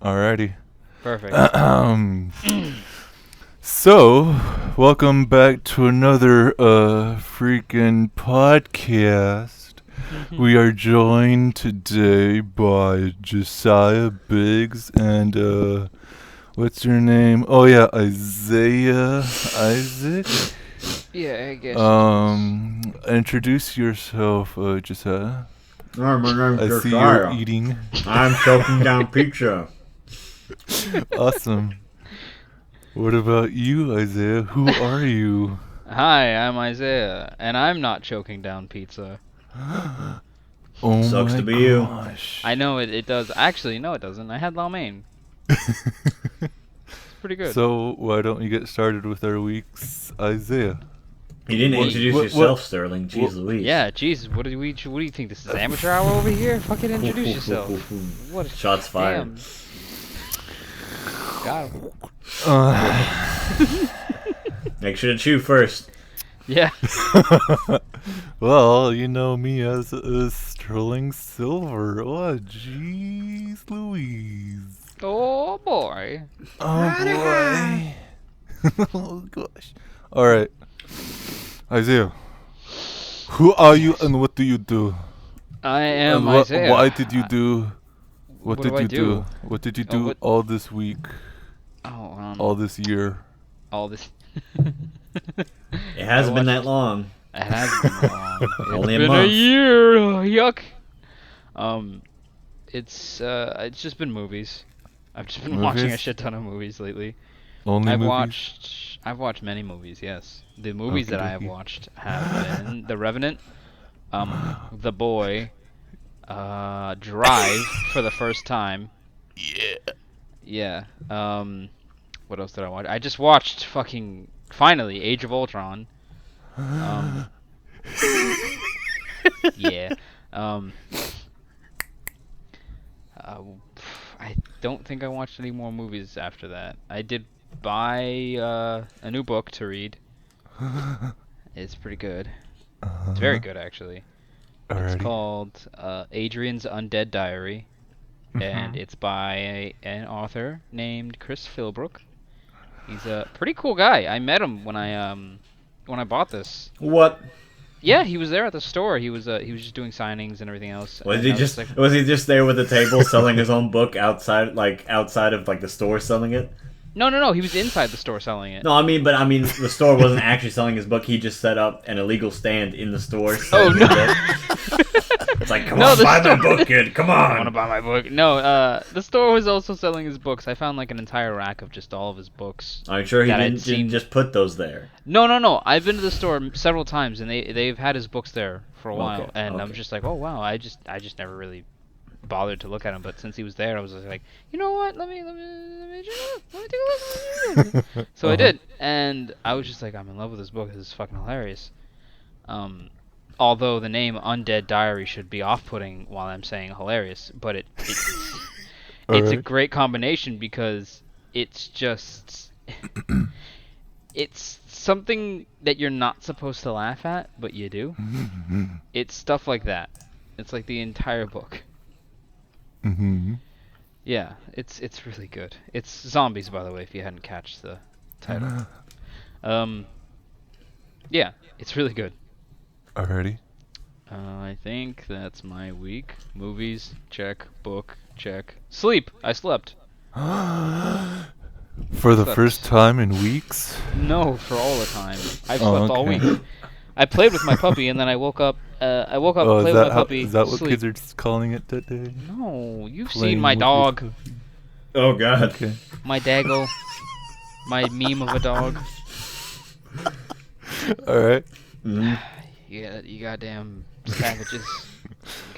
Alrighty. Perfect. So, welcome back to another freaking podcast. We are joined today by Josiah Biggs and what's your name? Oh yeah, Isaiah Isaac. Yeah, I guess. Introduce yourself, Josiah. Hi, my name's I Josiah. see you're eating. I'm choking down pizza. Awesome. What about you, Isaiah? Who are you? Hi, I'm Isaiah, and I'm not choking down pizza. Oh Sucks my to be you. gosh. I know it does. Actually, no, it doesn't. I had lo mein. It's pretty good. So why don't you get started with our week's Isaiah? You didn't introduce yourself, Sterling. Jeez Louise. Yeah, Jesus, what do you think? This is amateur hour over here? Fucking introduce yourself. What a Shots fired. Got him. Make sure to chew first. Yeah. Well, you know me as Sterling Silver. Oh, jeez Louise. Oh boy. Oh boy. Oh gosh. Alright. Isaiah. Who are you and what do you do? I am And Isaiah. why did you do... What did do I you do? do? What did you do what- all this week? Oh, All this year? all this. It hasn't been that long. It has been long. It's Only a been month. year. Yuck. It's just been movies. I've just been watching a Movies? shit ton of movies lately. Only I've movies? watched many movies. Yes, the movies that I have Okey-dokey. watched have been The Revenant, The Boy, Drive for the first time. Yeah. Yeah. What else did I watch? I just watched finally Age of Ultron. Yeah. I don't think I watched any more movies after that. I did buy a new book to read. It's pretty good. It's very good, actually. It's Alrighty. called Adrian's Undead Diary, and Mhm. it's by an author named Chris Philbrook. He's a pretty cool guy. I met him when I bought this. What? Yeah, he was there at the store. He was just doing signings and everything else. Was and he I just like, was he just there with a table selling his own book outside of the store selling it? No. He was inside the store selling it. No, I mean the store wasn't actually selling his book. He just set up an illegal stand in the store. Oh selling no! the book. It's like, come No, on, the buy store- my book, kid. Come I want to on. buy my book. No, the store was also selling his books. I found like an entire rack of just all of his books. I'm sure he that I'd didn't seen- just put those there. No. I've been to the store several times, and they've had his books there for a while, Okay, and I'm okay. just like, oh wow, I just never really bothered to look at him. But since he was there, I was just like, you know what? Let me take a look. So I did, and I was just like, I'm in love with this book. This is fucking hilarious. Although the name Undead Diary should be off-putting while I'm saying hilarious, but it's a Alright. great combination because it's just it's something that you're not supposed to laugh at, but you do. It's stuff like that. It's like the entire book. Mm-hmm. Yeah, it's really good. It's zombies, by the way, if you hadn't catched the title. Yeah, it's really good. Alrighty. I think that's my week. Movies, check. Book, check. Sleep. I slept. For the Sucks. first time in weeks? No, for all the time. I've Oh, slept all okay. week. I played with my puppy, and then I woke up. Oh, Played with my puppy. is that what sleep. kids are calling it today? No, you've Playing seen my with your dog, puppy. Oh God. Okay. my daggle, my meme of a dog. Alright. Mhm. Yeah, you goddamn savages.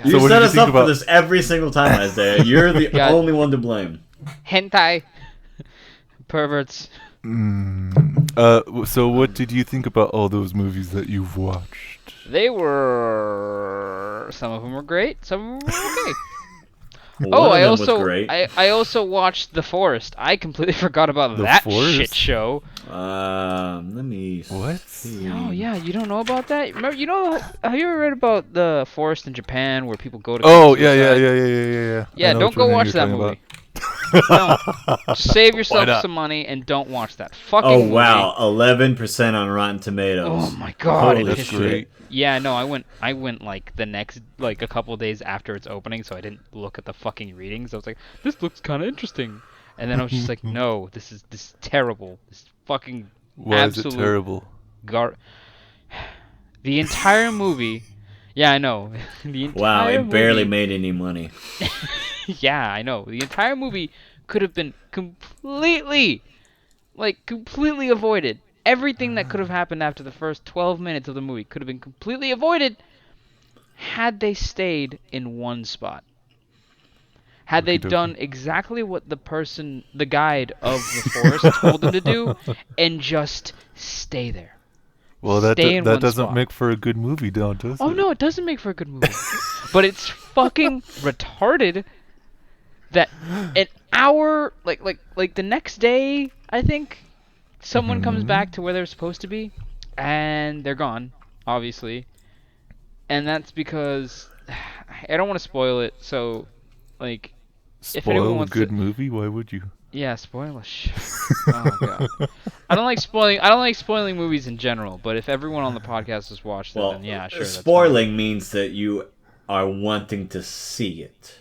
So You what set did you us think up about- for this every single time, Isaiah. You're the God. only one to blame. Hentai. Perverts. So what did you think about all those movies that you've watched? They were. Some of them were great. Some of them were okay. One Oh, of I them also was great. I also watched The Forest. I completely forgot about The that Forest? shit show. Let me. What? See. Oh yeah, you don't know about that? Remember, have you ever read about the forest in Japan where people go to? Oh, commit yeah. suicide? Yeah, Yeah, I know don't which go one watch you're that talking movie. about. Don't. Just save yourself not? some money and don't watch that fucking Oh movie. wow, 11% on Rotten Tomatoes. Oh my god, Holy it That's pissed me. great. Yeah, no, I went like the next like a couple days after its opening, so I didn't look at the fucking readings. I was like, this looks kind of interesting, and then I was just like, no, this is terrible. This fucking Why is it absolute terrible? The entire movie. Yeah, I know. The entire Wow, it barely movie, made any money. Yeah, I know. The entire movie could have been completely avoided. Everything that could have happened after the first 12 minutes of the movie could have been completely avoided had they stayed in one spot. Had they Okey-dokey. done exactly what the guide of the forest told them to do, and just stay there. Well, that Stay in one doesn't spot. make for a good movie, does it? Oh no, it doesn't make for a good movie. But it's fucking retarded that an hour like the next day, I think, someone comes back to where they're supposed to be and they're gone, obviously. And that's because I don't want to spoil it, so like if anyone Spoil a wants good to, movie? Why would you? yeah, spoiler. Oh god. I don't like spoiling movies in general, but if everyone on the podcast has watched it, Well, then yeah, sure. That's spoiling means that you are wanting to see it.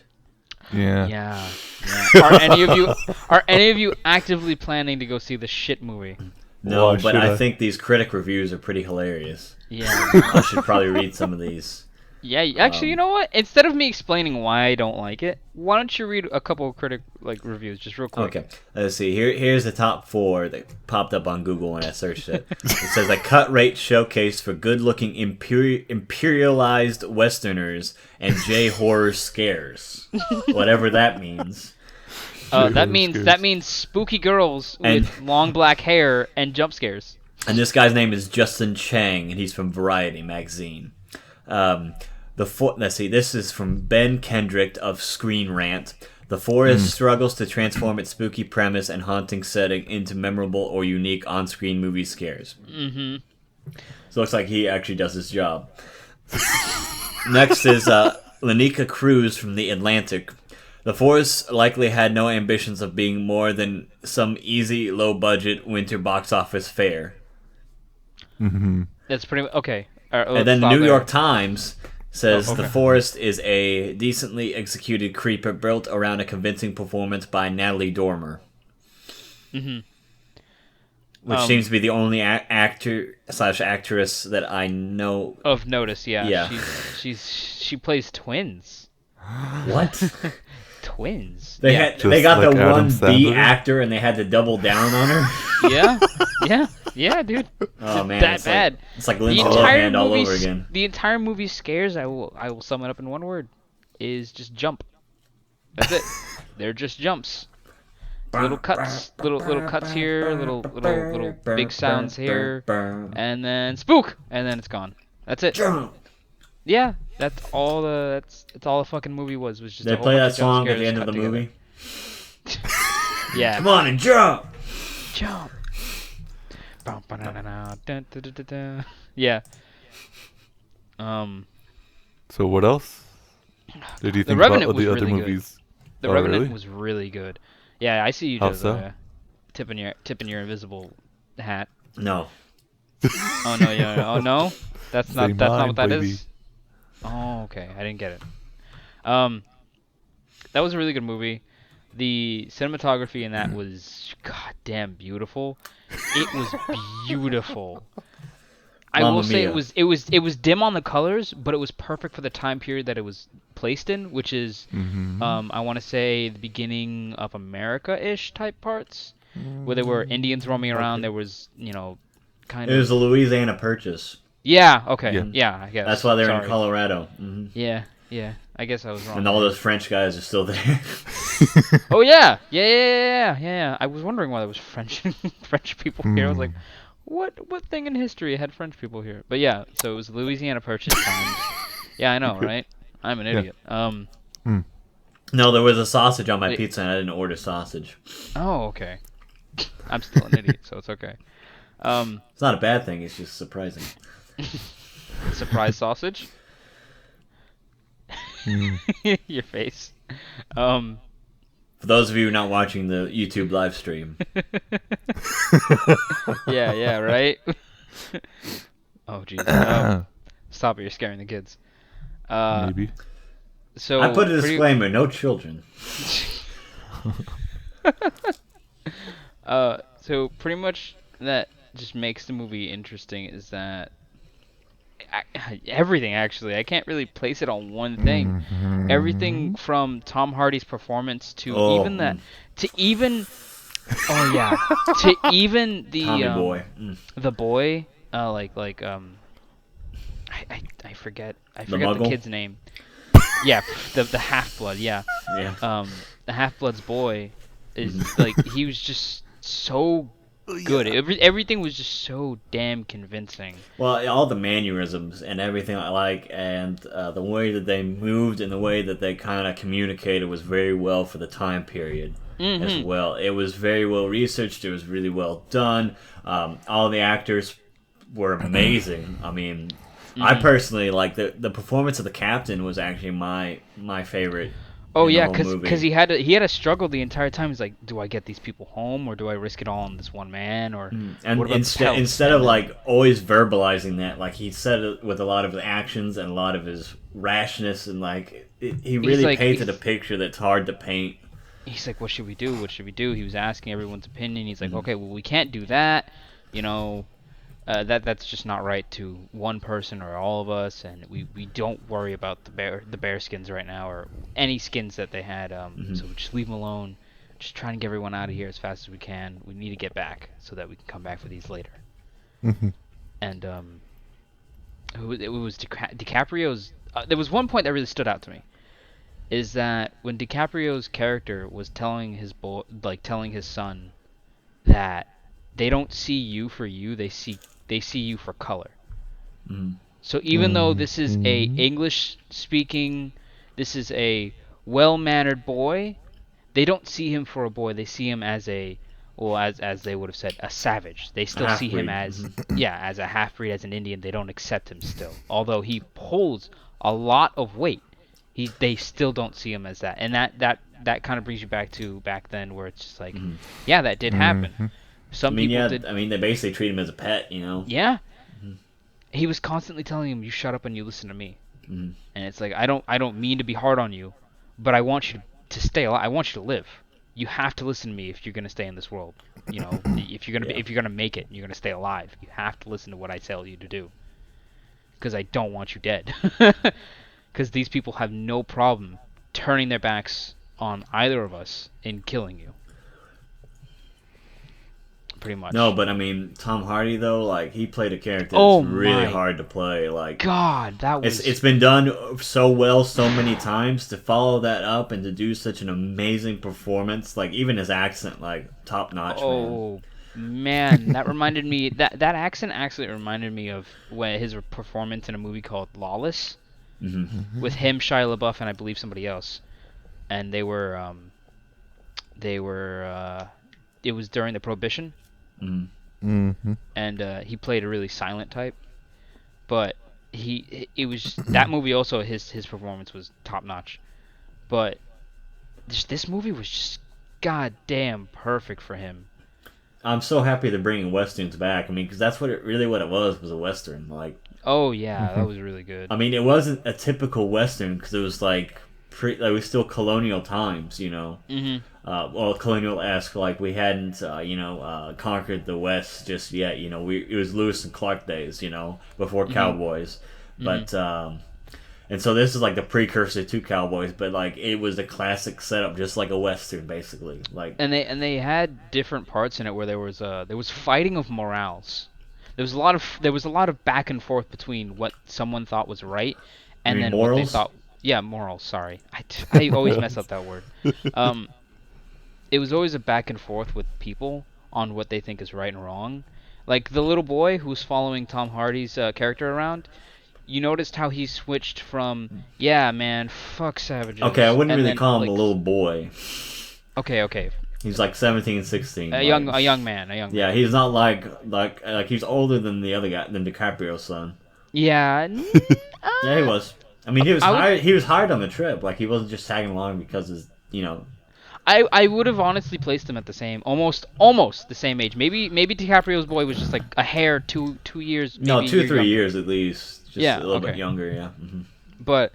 Yeah. fine. Yeah. Are any of you actively planning to go see the shit movie? No, Why but should I I? think these critic reviews are pretty hilarious. Yeah. I should probably read some of these. Yeah, actually, you know what? Instead of me explaining why I don't like it, why don't you read a couple of critic reviews just real quick? Okay, let's see. Here's the top 4 that popped up on Google when I searched it. It says a cut rate showcase for good-looking imperialized Westerners and J-horror scares, whatever that means. That means spooky girls with long black hair and jump scares. And this guy's name is Justin Chang, and he's from Variety magazine. Let's see. This is from Ben Kendrick of Screen Rant. The Forest struggles to transform its spooky premise and haunting setting into memorable or unique on-screen movie scares. Mm-hmm. So it looks like he actually does his job. Next is Lanika Cruz from The Atlantic. The Forest likely had no ambitions of being more than some easy, low-budget winter box office fare. That's pretty okay. All right, And let's then the stop New there. York Times says Oh, okay. The Forest is a decently executed creeper built around a convincing performance by Natalie Dormer. Which seems to be the only actor/actress that I know. Of notice, yeah. Yeah. She plays twins. What? Twins. They yeah. had they got like the Adam one B Sandler? actor and they had to double down on her. yeah, dude. Oh man, that it's bad. Like, it's like The Lindsay entire Lohan all movie, over again. the entire movie scares. I will sum it up in one word: is just jump. That's it. They're just jumps. Little cuts, little cuts here, little big sounds here, and then spook, and then it's gone. That's it. Jump. Yeah, that's all the fucking movie was just. They a whole play bunch that of jump song at scares the end of cut the together. movie. Yeah. Come on and jump. Jump. Bum, ba-da-da-da, dun, dun, dun, dun, dun. Yeah. So what else did you The think about Revenant the was other really good. movies? The Oh, Revenant really? was really good. Yeah, I see you, How so? Josiah. Tipping your invisible hat. No. Oh no, yeah. Oh no, that's not Say what mine, that baby. is. Oh, okay. I didn't get it. That was a really good movie. The cinematography in that was goddamn beautiful. It was beautiful. I Mamma will say mia. it was dim on the colors, but it was perfect for the time period that it was placed in, which is I want to say the beginning of America-ish type parts, where there were Indians roaming around. There was, kind It of. was a Louisiana Purchase. Yeah. Okay. Yeah. Yeah. I guess. That's why they're Sorry. in Colorado. Hmm. Yeah. Yeah. I guess I was wrong. And all those French guys are still there. Oh yeah. Yeah. I was wondering why there was French French people here. I was like, what thing in history had French people here? But yeah, so it was Louisiana Purchase times. Yeah, I know, right? I'm an idiot. No, there was a sausage on my Wait. pizza and I didn't order sausage. Oh, okay. I'm still an idiot, so it's okay. It's not a bad thing, it's just surprising. Surprise sausage. Your face. For those of you not watching the YouTube live stream. Yeah, right? Oh, jeez. Stop it, you're scaring the kids. Maybe. So I put a disclaimer, no children. So pretty much that just makes the movie interesting is that everything, actually. I can't really place it on one thing. Everything from Tom Hardy's performance to Oh, even that, to even, oh yeah, to even the Tommy boy. the boy, I forget the Muggle? kid's name. Yeah, the half blood. Yeah, Yeah. the half blood's boy is like he was just so good. Everything was just so damn convincing. Well, all the mannerisms and everything I like, and the way that they moved and the way that they kind of communicated was very well for the time period as well. It was very well researched. It was really well done. All the actors were amazing. I mean, I personally like the performance of the captain was actually my favorite. Oh in the yeah, whole movie. because he had a struggle the entire time. He's like, do I get these people home or do I risk it all on this one man or And what about instead of like always verbalizing that, like he said it with a lot of his actions and a lot of his rashness, and like he really like- painted a picture that's hard to paint. he's like, what should we do? What should we do? He was asking everyone's opinion. He's like, okay, well we can't do that. You know, that's just not right to one person or all of us, and we don't worry about the bear skins right now or any skins that they had. So we just leave them alone. Just trying to get everyone out of here as fast as we can. We need to get back so that we can come back for these later. And it was DiCaprio's. There was one point that really stood out to me, is that when DiCaprio's character was telling his son that they don't see you for you, they see you for color. So even though this is a English speaking, this is a well-mannered boy, they don't see him for a boy. They see him as as they would have said, a savage. They still see him as as a half-breed, as an Indian. They don't accept him still, although he holds a lot of weight. They still don't see him as that, and that kind of brings you back to back then, where it's just like, yeah, that did happen. Some people did. I mean, they basically treat him as a pet, you know. Yeah. He was constantly telling him, "You shut up and you listen to me." And it's like, I don't mean to be hard on you, but I want you to stay alive. I want you to live. You have to listen to me if you're gonna stay in this world. You know, if you're gonna make it, and you're gonna stay alive. You have to listen to what I tell you to do. Because I don't want you dead. Because these people have no problem turning their backs on either of us and killing you. Pretty much. No, but I mean, Tom Hardy though, like he played a character Oh that's really my hard to play. Like God, that was. it's been done so well so many times. To follow that up and to do such an amazing performance, like even his accent, like top notch. Oh man, that reminded me. That accent actually reminded me of his performance in a movie called Lawless, with him, Shia LaBeouf, and I believe somebody else, and they were. It was during the Prohibition. And he played a really silent type, but it was that movie also. His performance was top notch, but this movie was just goddamn perfect for him. I'm so happy they're bringing westerns back. I mean, because that's what it was a western. Like, oh yeah, that was really good. I mean, it wasn't a typical western because it was like it was still colonial times, you know. Well, colonial-esque, like we hadn't, conquered the West just yet. You know, it was Lewis and Clark days, you know, before Cowboys. But and so this is like the precursor to Cowboys, but like it was a classic setup, just like a western, basically. Like, and they had different parts in it where there was fighting of morals. There was a lot of back and forth between what someone thought was right, and then morals? what they thought. Yeah, morals. Sorry, I always mess up that word. It was always a back and forth with people on what they think is right and wrong. Like the little boy who's following Tom Hardy's character around. You noticed how he switched from, yeah, man, fuck savages. okay, I wouldn't and really then, call him like, a little boy. Okay. He's like 17, 16. A young man. Yeah, he's not like he's older than the other guy, than DiCaprio's son. Yeah. Yeah, he was. I mean, he was hired on the trip. Like he wasn't just tagging along because his, you know. I would have honestly placed them at the same, almost the same age. Maybe DiCaprio's boy was just like a hair 2 years, maybe No, a 2 year 3 younger. years at least. Just Yeah, a little okay. bit younger. Yeah. But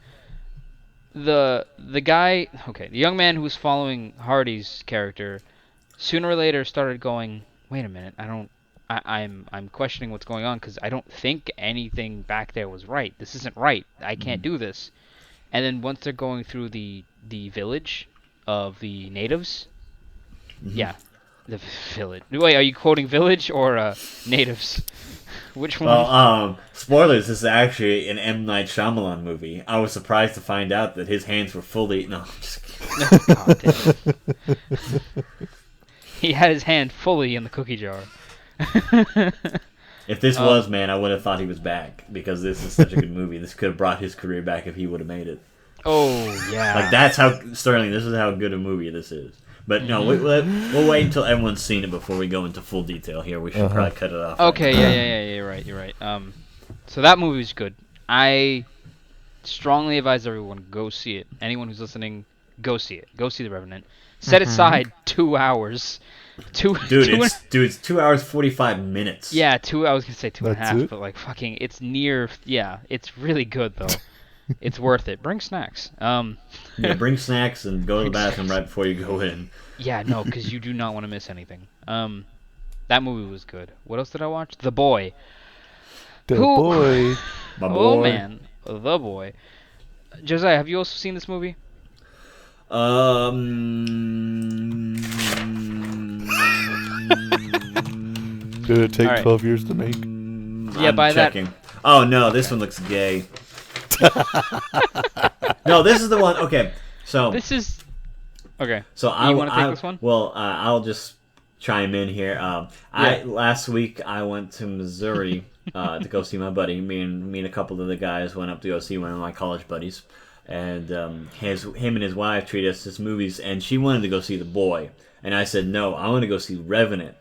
the guy, okay, the young man who was following Hardy's character, sooner or later started going, wait a minute, I'm questioning what's going on because I don't think anything back there was right. This isn't right. I can't do this. And then once they're going through the village of the natives, yeah, the village. Wait, are you quoting village or natives? Which one? Well, spoilers. This is actually an M. Night Shyamalan movie. I was surprised to find out that his hands were fully. No, I'm just kidding. God damn it. He had his hand fully in the cookie jar. If this was, man, I would have thought he was back because this is such a good movie. This could have brought his career back if he would have made it. Oh yeah. Like that's how Sterling. This is how good a movie this is. But no, we'll wait until everyone's seen it before we go into full detail. Here, we should probably cut it off. Okay, yeah. You're right. So that movie was good. I strongly advise everyone go see it. Anyone who's listening, go see it. Go see The Revenant. Set aside 2 hours. It's 2 hours 45 minutes. Yeah, I was gonna say two and a That's half, it? but like fucking, it's near. Yeah, it's really good though. It's worth it. Bring snacks. Yeah, bring snacks and go to the bathroom right before you go in. Yeah, no, because you do not want to miss anything. That movie was good. What else did I watch? The Boy. The Who- boy. My boy. Oh man, The Boy. Josiah, have you also seen this movie? Did it take Alright. 12 years to make? Yeah, I'm by that- checking. Oh no, this one looks gay. No, this is the one. Okay, so This is okay. So You wanna take this one? Well, I'll just chime in here. Last week I went to Missouri to go see my buddy. Me and a couple of the guys went up to go see one of my college buddies, and him and his wife treated us to movies, and she wanted to go see The Boy, and I said no, I want to go see Revenant,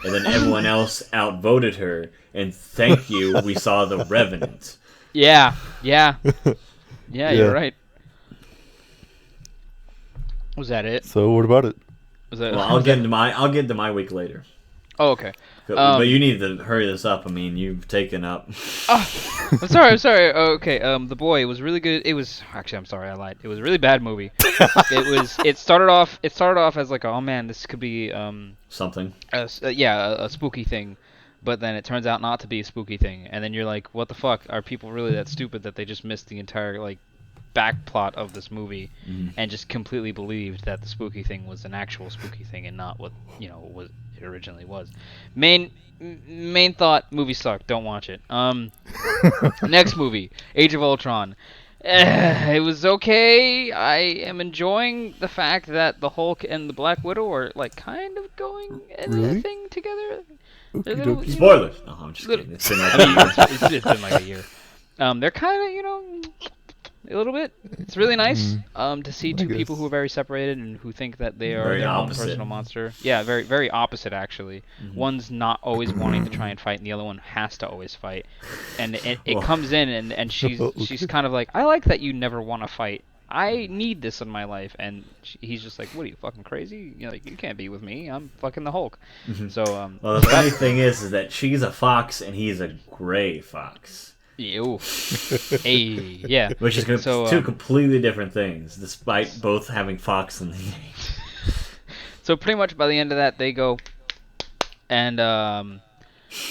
and then everyone else outvoted her, and thank you, we saw The Revenant. Yeah. You're right. Was that it? So what about it? Was that? Well, I'll get into my week later. Oh, okay. But you need to hurry this up. I mean, you've taken up. I'm sorry. Oh, okay. The Boy was really good. It was actually. I'm sorry. I lied. It was a really bad movie. It started off as like, oh man, this could be Something. a spooky thing, but then it turns out not to be a spooky thing, and then you're like, what the fuck? Are people really that stupid that they just missed the entire like back plot of this movie and just completely believed that the spooky thing was an actual spooky thing and not what was it originally was. Main thought: movie sucked. Don't watch it. Next movie, Age of Ultron. It was okay. I am enjoying the fact that the Hulk and the Black Widow are like kind of going in a Really? thing together. Okie They're little- dokie. Spoilers. No, I'm just Little- kidding. It's been like a year. it's been like a year. They're kind of, a little bit. It's really nice to see two people guess. who are very separated and who think that they are Very their own opposite. personal monster. Yeah, very very opposite actually. One's not always wanting to try and fight, and the other one has to always fight. And it Well. comes in, and she's kind of like, I like that you never want to fight. I need this in my life, and he's just like, what are you, fucking crazy? Like, you can't be with me. I'm fucking the Hulk. So Well, the funny thing is that she's a fox and he's a gray fox, ew. Hey, yeah. which is So, two completely different things, despite both having fox in the name. So pretty much by the end of that, they go, and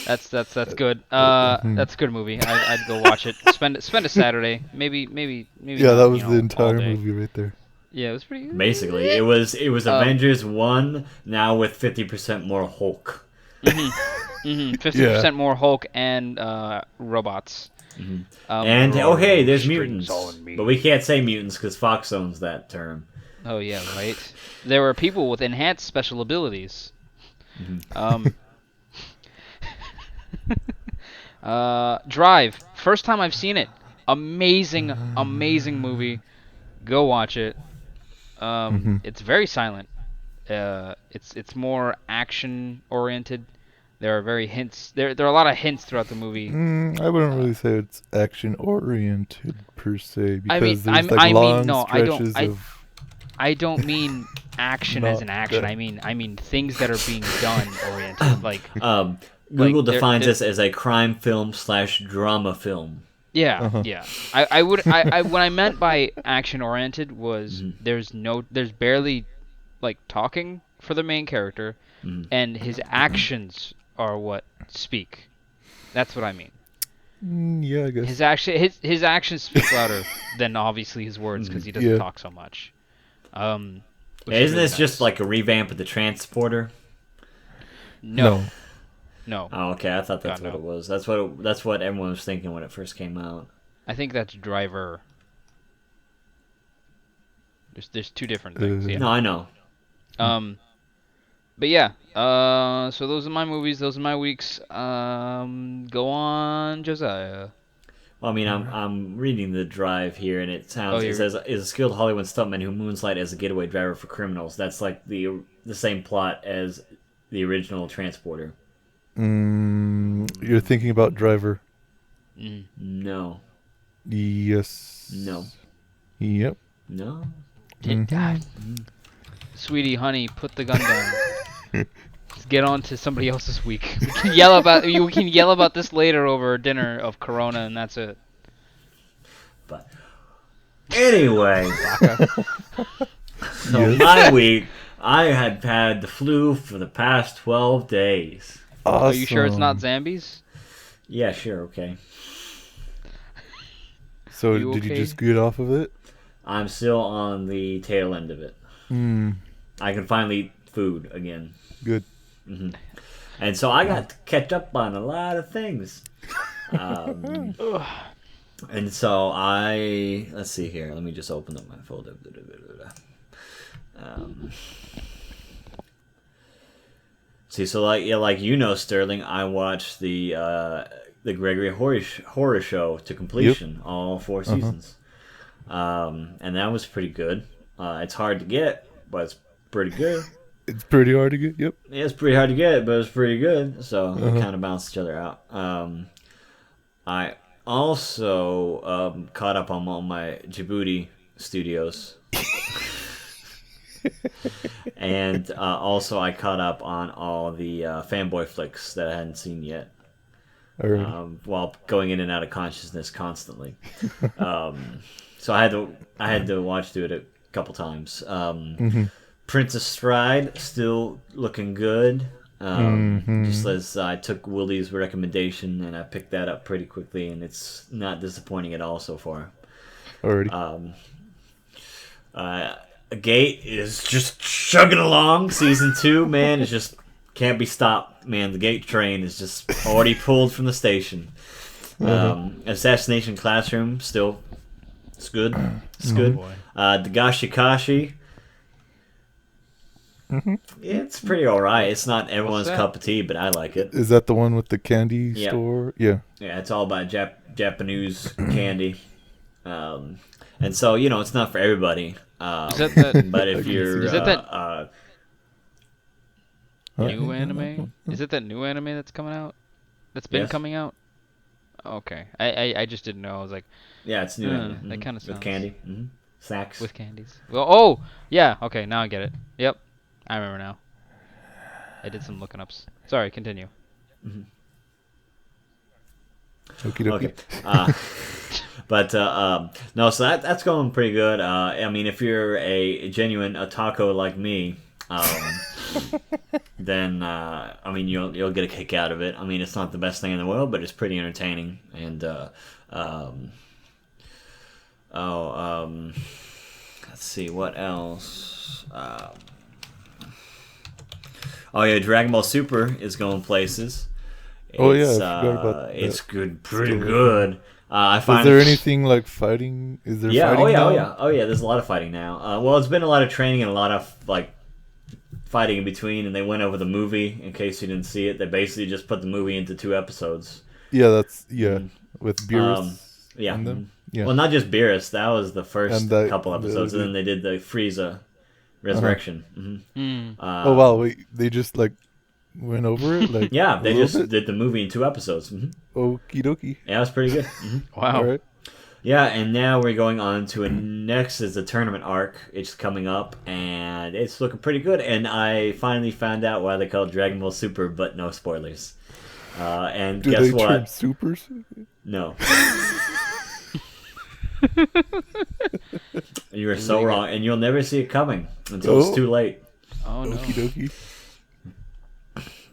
that's good. That's a good movie. I'd go watch it. Spend a Saturday, maybe. Yeah, that not, was the all entire day. movie right there. Yeah, it was pretty. Basically, it was Avengers 1 now with 50% more Hulk. 50% more Hulk and robots. And hey, there's strings mutants, on me. but we can't say mutants because Fox owns that term. Oh yeah, right. There were people with enhanced special abilities. Drive. First time I've seen it. Amazing movie. Go watch it. It's very silent. It's more action oriented. There are very hints. There are a lot of hints throughout the movie. I wouldn't really say it's action oriented per se because I mean- there's I mean, like long no, I don't- stretches I- of I don't mean action No, as an action. good. I mean things that are being done oriented. Like Google they're- defines they're- this as a crime film / drama film. yeah, Uh-huh. yeah. I would I what I meant by action oriented was there's barely like talking for the main character, and his actions are what speak. That's what I mean. Yeah, I guess. His actions speak louder than obviously his words because he doesn't Yeah. talk so much. Which Isn't is really this just nice. like a revamp of the Transporter? No. Oh, okay. I thought that's God, what no. it was. That's what everyone was thinking when it first came out. I think that's Driver. There's two different things. Yeah. No, I know. But yeah. So those are my movies. Those are my weeks. Go on, Josiah. Well, I mean, I'm reading the drive here, and it you're- says is a skilled Hollywood stuntman who moonlight as a getaway driver for criminals. That's like the same plot as the original Transporter. You're thinking about Driver. No, Yes. no, Yep. no. God. Sweetie, honey, put the gun down. Let's get on to somebody else's week. We can yell about this later over dinner of Corona, and that's it. But anyway, so Yes. my week, I had the flu for the past 12 days. Awesome. Are you sure it's not Zambies? Yeah, sure, okay. So You did you okay? just get off of it? I'm still on the tail end of it. I can finally eat food again. Good. And so I got to catch up on a lot of things. And so let's see here. Let me just open up my folder. See, so like Sterling, I watched the Gregory Horror Show to completion, all 4 seasons, and that was pretty good. It's hard to get, but it's pretty good. It's pretty hard to get. Yep. Yeah, it's pretty hard to get, but it's pretty good. So they kind of balance each other out. I also caught up on all my Djibouti studios. And also I caught up on all the fanboy flicks that I hadn't seen yet. All right. While going in and out of consciousness constantly. So I had to watch through it a couple times. Princess Stride still looking good. Just as I took Willie's recommendation and I picked that up pretty quickly, and it's not disappointing at all so far. Alrighty. Gate is just chugging along. Season 2, man, is just can't be stopped. Man, the Gate train is just already pulled from the station. Assassination Classroom still, it's good. It's good. boy. Dagashikashi. It's pretty alright. It's not everyone's that? cup of tea, but I like it. Is that the one with the candy Yeah. store? Yeah. Yeah, it's all about Japanese candy. And so, it's not for everybody. Is that But if you're... Is that Huh? new anime? Is it that new anime that's coming out? That's been Yes. coming out? Okay. I just didn't know. I was like, yeah, it's new. that kinda With sounds- candy. Snacks. with candies. Well, oh! Yeah, okay, now I get it. Yep. I remember now. I did some looking ups. Sorry, continue. Okie dokie. Okay. But no, so that's going pretty good. I mean, if you're a genuine otaku like me, then I mean you'll get a kick out of it. I mean, it's not the best thing in the world, but it's pretty entertaining. And let's see what else. Oh yeah, Dragon Ball Super is going places. Oh, yeah, I It's, forgot about that. It's good, pretty good. I Is find there anything like fighting? Is there yeah, fighting now? oh yeah. There's a lot of fighting now. Well, it's been a lot of training and a lot of like fighting in between. And they went over the movie. In case you didn't see it, they basically just put the movie into 2 episodes. Yeah, with Beerus Yeah. and them. Yeah. Well, not just Beerus. That was the first And the- couple episodes, and then they did the Frieza resurrection. Oh wow, wait, they just like went over it like Yeah, a they little just bit? did the movie in 2 episodes. Okie dokie. Yeah, it was pretty good. Wow. All right. Yeah, and now we're going on to next is the tournament arc. It's coming up, and it's looking pretty good. And I finally found out why they call it Dragon Ball Super, but no spoilers. And Do guess they turn what? supers? No. You are so wrong, and you'll never see it coming until it's too late. Oh no. Okie dokie.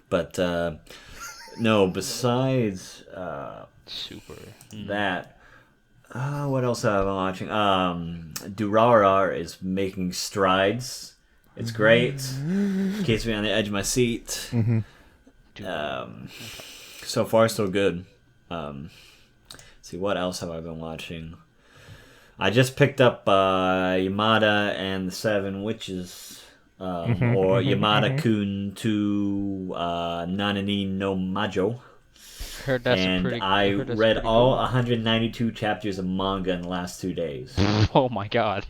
But no, besides Super. that, what else have I been watching? Durarara is making strides. It's great. Keeps me on the edge of my seat. So far, so good. See, what else have I been watching? I just picked up Yamada and the Seven Witches, or Yamada-kun to Nanani no Majo. Heard that's And a pretty. I heard that's read pretty all cool. 192 chapters of manga in the last 2 days. Oh my god.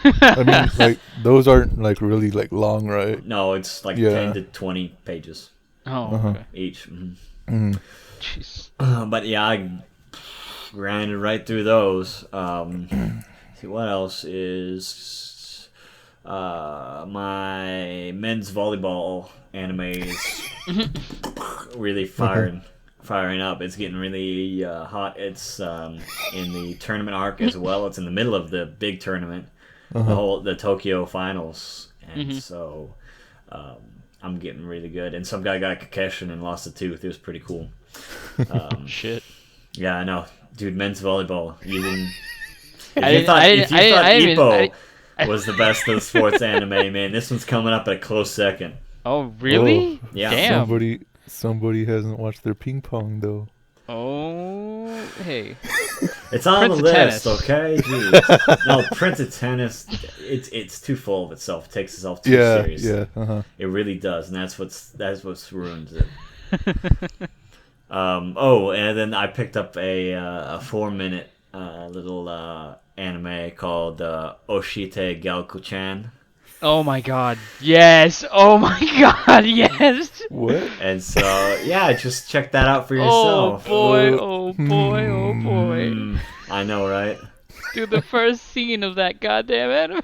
I mean, like, those aren't, like, really, like, long, right? No, it's like Yeah. 10 to 20 pages Oh, okay. each. Jeez. But yeah, I grinded right through those. See, what else is my men's volleyball anime is really firing up. It's getting really hot. It's in the tournament arc as well. It's in the middle of the big tournament, the Tokyo finals, and so I'm getting really good. And some guy got a concussion and lost a tooth. It was pretty cool. Shit. Yeah, I know, dude. Men's volleyball. You didn't. I If you didn't- thought, I if didn't- you I thought didn't- I Ippo was the best of the sports anime, man, this one's coming up at a close second. Oh really? Yeah. Damn. Somebody hasn't watched their ping pong, though. Oh hey. It's on Prince the of list, Tennis. okay? Jeez. No, Prince of Tennis. It's too full of itself. It takes itself too Yeah, seriously. yeah, It really does, and that's what's ruins it. And then I picked up a 4-minute little anime called Oshite Galku-chan. Oh my god. Yes. Oh my god. Yes. What? And so, yeah, just check that out for Oh yourself. boy. Oh boy. Oh boy. I know, right? Dude, the first scene of that goddamn anime.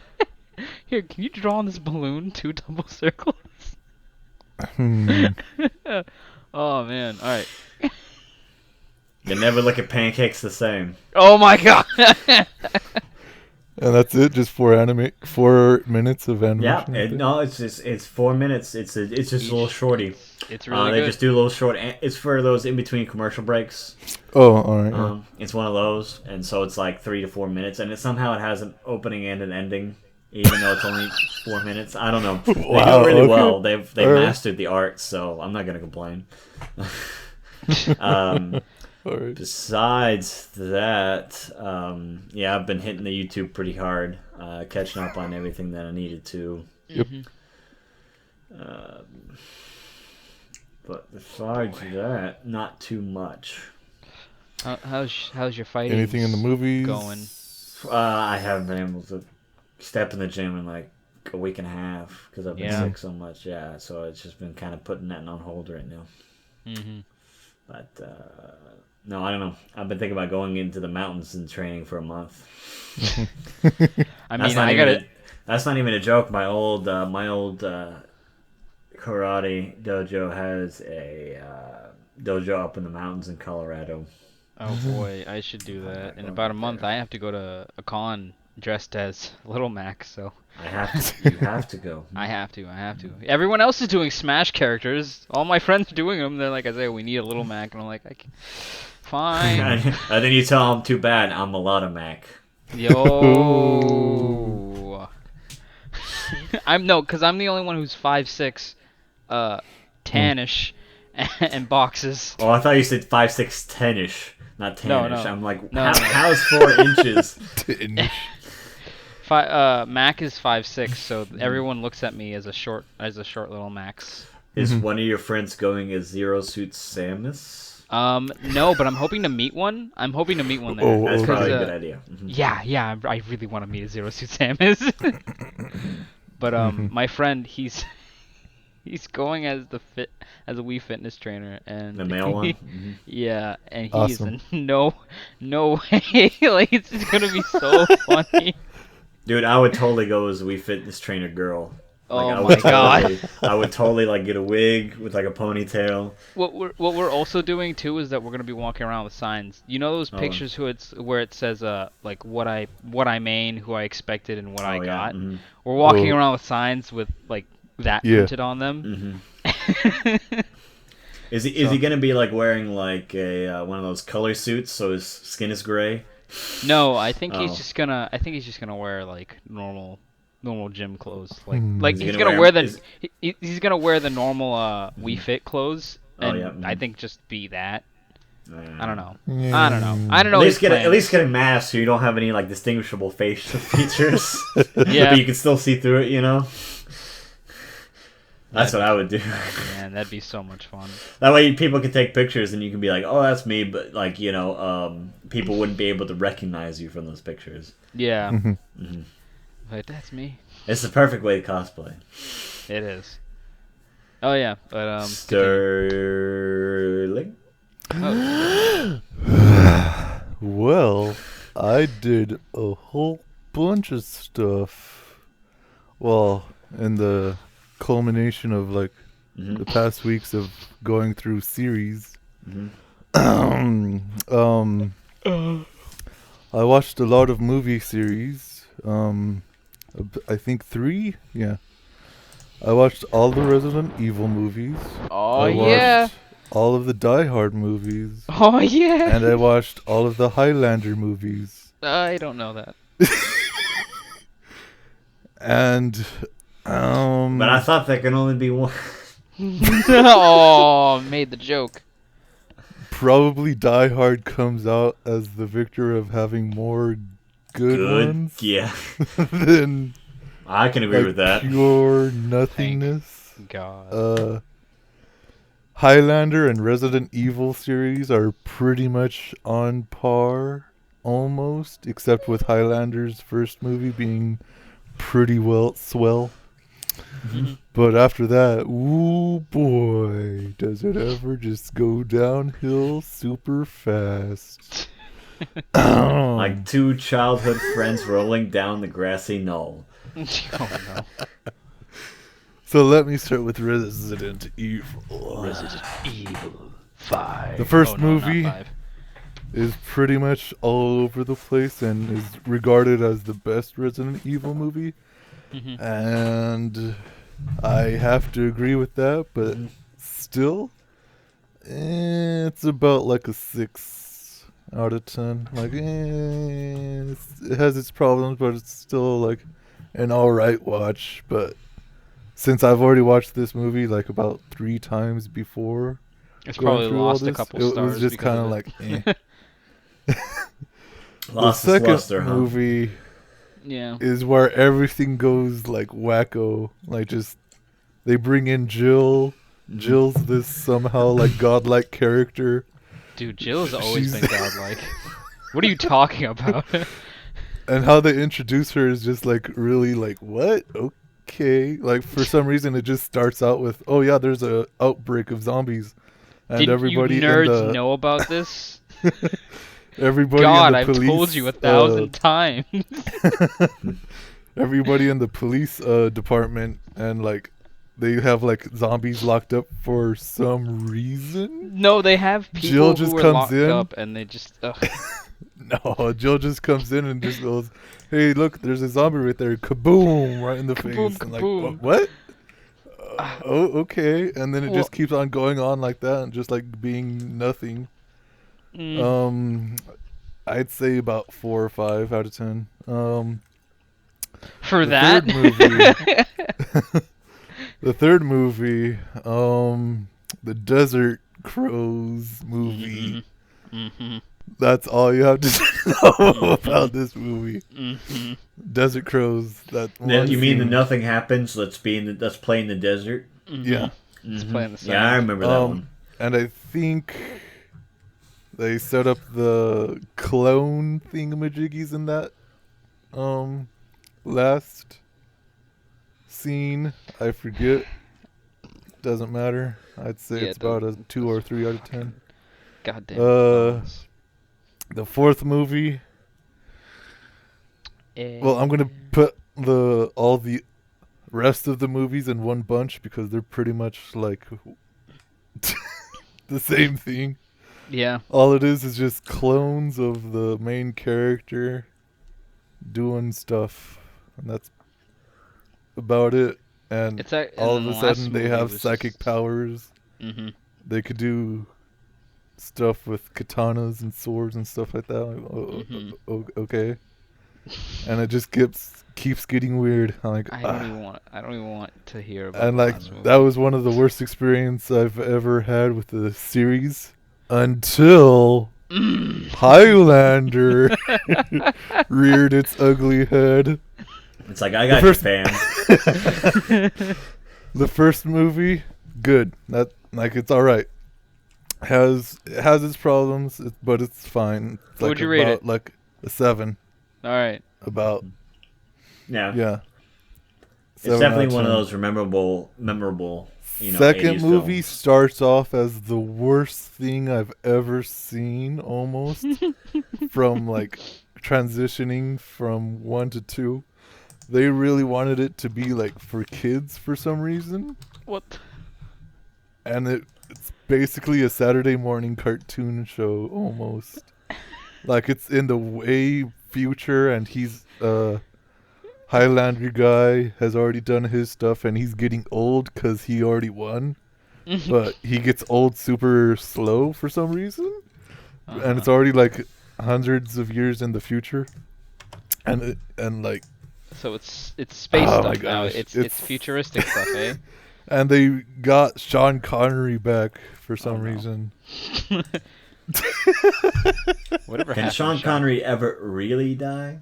Here, can you draw on this balloon 2 double circles? Oh man. All right. You never look at pancakes the same. Oh my god. And that's it? Just 4 minutes of animation? Yeah, no, it's 4 minutes. It's just a little shorty. It's really They good. just do a little short. It's for those in between commercial breaks. Oh, alright. Yeah. It's one of those, and so it's like 3 to 4 minutes, and somehow it has an opening and an ending, even though it's only 4 minutes. I don't know. They Wow, do really okay. well. They've Alright. mastered the art, so I'm not gonna complain. Alright. Besides that, yeah, I've been hitting the YouTube pretty hard, catching up on everything that I needed to. Yep. But besides that, not too much. How's your fighting? Anything in the movies? going? I haven't been able to step in the gym in like a week and a half because I've been Yeah. sick so much. Yeah, so it's just been kind of putting that on hold right now. Mm-hmm. But no, I don't know. I've been thinking about going into the mountains and training for a month. I That's mean, not I even gotta. that's not even a joke. My old karate dojo has a dojo up in the mountains in Colorado. Oh boy, I should do that. In about a month, I have to go to a con dressed as Little Mac, so I have to. You have to go. I have to. Everyone else is doing Smash characters. All my friends are doing them. They're like, Isaiah, we need a Little Mac, and I'm like, fine. And then you tell them, too bad, I'm a lot of Mac. Yo. Because I'm the only one who's 5'6", tannish, and boxes. Oh, I thought you said 5'6", 10-ish, not 10-ish. No. I'm like, No. how's 4 inches? Mac is 5'6", so everyone looks at me as a short little Max. Is one of your friends going as Zero Suit Samus? No, but I'm hoping to meet one. there. Oh, That's okay. probably a 'Cause, good idea. Yeah, I really want to meet a Zero Suit Samus. But my friend, He's going as as a Wii Fitness trainer, and The male one? Mhm. yeah, and he's Awesome. no way. Like it's just gonna be so funny. Dude, I would totally go as a Wii Fitness trainer girl. Like Oh I my would god. totally, I would totally like get a wig with like a ponytail. What we're also doing too is that we're gonna be walking around with signs. You know those Oh. pictures where it says like what I main, who I expected, and what I Oh, yeah, got. mhm. We're walking Oh. around with signs with like that Yeah. printed on them. Is he gonna be like wearing like a one of those color suits so his skin is gray? No, I think Oh. he's just gonna wear like normal gym clothes. Like Hmm. like Is he he's gonna gonna wear- wear is- he's gonna wear the normal Wii Fit clothes, Oh, and yeah, I mhm. think just be that. Yeah. I don't know. Yeah. I don't know. At his least get plans. a mask so you don't have any like distinguishable facial features. Yeah. But you can still see through it, you know? That's what I would do. Man, that'd be so much fun. That way people can take pictures and you can be like, oh, that's me, but like, people wouldn't be able to recognize you from those pictures. Yeah. Mhm. But that's me. It's the perfect way to cosplay. It is. Oh yeah, but Sterling? Well, I did a whole bunch of stuff. Well, in the culmination of like Mhm. the past weeks of going through series, Mhm. I watched a lot of movie series. I think 3. Yeah. I watched all the Resident Evil movies. Oh I yeah. watched all of the Die Hard movies. Oh yeah. And I watched all of the Highlander movies. I don't know that. And But I thought there can only be one. Oh, made the joke. probably Die Hard comes out as the victor of having more good ones Yeah. than I can agree like with that. pure nothingness. God. Highlander and Resident Evil series are pretty much on par, almost, except with Highlander's first movie being pretty well swell. But after that, ooh boy, does it ever just go downhill super fast. Like two childhood friends rolling down the grassy knoll. Oh no. So let me start with Resident Evil. Resident Evil 5. The first Oh, no, not movie 5. is pretty much all over the place and is regarded as the best Resident Evil movie. And I have to agree with that, but still, it's about like a 6 out of 10. Like, it has its problems, but it's still like an alright watch. But since I've already watched this movie like about 3 times before, It's going probably through all lost a this, couple it stars. was just because kind of of like, it. Lost the its second luster, huh? movie Yeah. is where everything goes like wacko. Like just they bring in Jill. Jill's this somehow like godlike character. Dude, Jill's always She's- been godlike. What are you talking about? And how they introduce her is just like really like what? Okay. Like for some reason it just starts out with, oh yeah, there's a outbreak of zombies. And Didn't everybody you nerds in the know about this? everybody God, in the I've police told you 1,000 times. everybody in the police department, and like they have like zombies locked up for some reason. No, they have people Jill just who are comes locked in. up, and they just. Ugh. No, Jill just comes in and just goes, "Hey, look, there's a zombie right there!" Kaboom! Right in the Kaboom, face. And kaboom. like, what? Oh, okay. And then it Well- just keeps on going on like that, and just like being nothing. Mm. I'd say about 4 or 5 out of 10. For the that. third movie, the third movie, the Desert Crows movie. Mm-hmm. That's all you have to know about this movie. Mm-hmm. Desert Crows. That Yeah, one you mean the scene. nothing happens? Let's play in the desert. Yeah. It's playing the sound. Yeah, I remember that one. And I think they set up the clone thingamajiggies in that last scene. I forget doesn't matter. I'd say Yeah, it's about a 2 or 3 out of 10. Goddamn. The fourth movie. Well, I'm gonna put all the rest of the movies in one bunch because they're pretty much like the same thing. Yeah. All it is just clones of the main character doing stuff, and that's about it. And all of a sudden they have psychic powers. Mm-hmm. They could do stuff with katanas and swords and stuff like that. Like, okay. And it just keeps getting weird. I'm like, I don't even want to hear about. And like that was one of the worst experiences I've ever had with the series until Highlander reared its ugly head. It's like, I got you, fam. The first movie, good. That it's all right. It has its problems, but it's fine. It's What would you rate it? Like a 7. All right. About. Yeah. It's definitely one of those memorable. Second 80s movie films. starts off as the worst thing I've ever seen, almost from like transitioning from 1 to 2. They really wanted it to be like for kids for some reason. What? And it's basically a Saturday morning cartoon show almost. Like it's in the way future, and he's Highlander guy has already done his stuff, and he's getting old because he already won. But he gets old super slow for some reason. And it's already like hundreds of years in the future. And like... So it's space Oh stuff my now. gosh, It's futuristic stuff, eh? And they got Sean Connery back for some reason. Whatever. Can Sean Connery ever really die?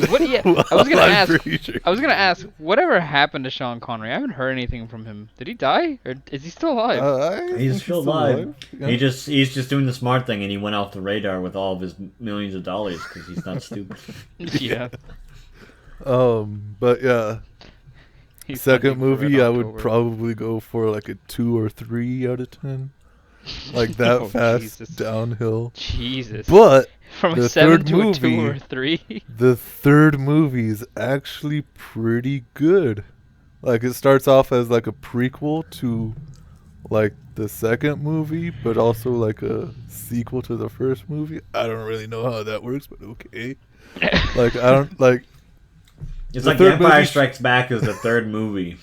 What? Yeah, I was gonna ask. Sure. I was gonna ask. Whatever happened to Sean Connery? I haven't heard anything from him. Did he die, or is he still alive? He's still alive. Yeah. He's just doing the smart thing, and he went off the radar with all of his millions of dollars because he's not stupid. Yeah. But yeah. He's Second hunting for movie, Red I would October. probably go for like a 2 or 3 out of 10. Like that Oh, fast Jesus. downhill. Jesus. But From the a 7 third to a 2 movie- or a 3. the third movie is actually pretty good. Like it starts off as like a prequel to like the second movie, but also like a sequel to the first movie. I don't really know how that works, but okay. Like I don't like It's The like third Empire movie- Strikes Back is the third movie.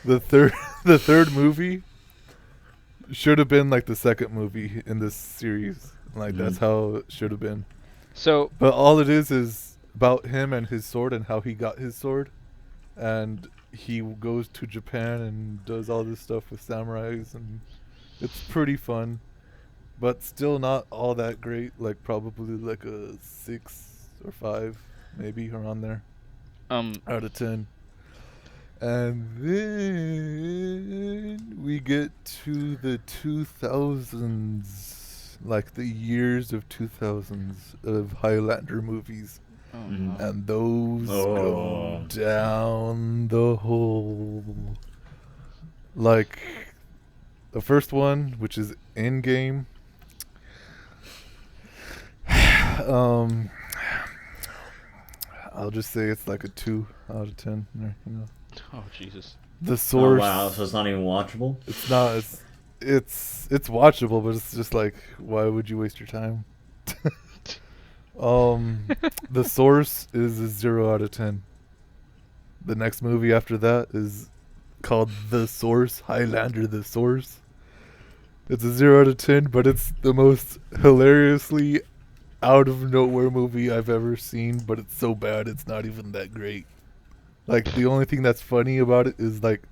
the third movie should have been like the second movie in this series. Like that's how it should have been. So But all it is about him and his sword and how he got his sword. And he goes to Japan and does all this stuff with samurais, and it's pretty fun. But still not all that great. Like probably like a 6 or 5, maybe around there. Out of 10. And then we get to the 2000s, like the years of 2000s of Highlander movies. And those go down the hole. Like the first one, which is Endgame. I'll just say it's like a 2 out of 10. There, you know. Oh Jesus. The source. Oh, wow, so it's not even watchable? It's not. It's watchable, but it's just like, why would you waste your time? The source is a 0 out of 10. The next movie after that is called The Source, Highlander The Source. It's a 0 out of 10, but it's the most hilariously out of nowhere movie I've ever seen, but it's so bad it's not even that great. Like the only thing that's funny about it is like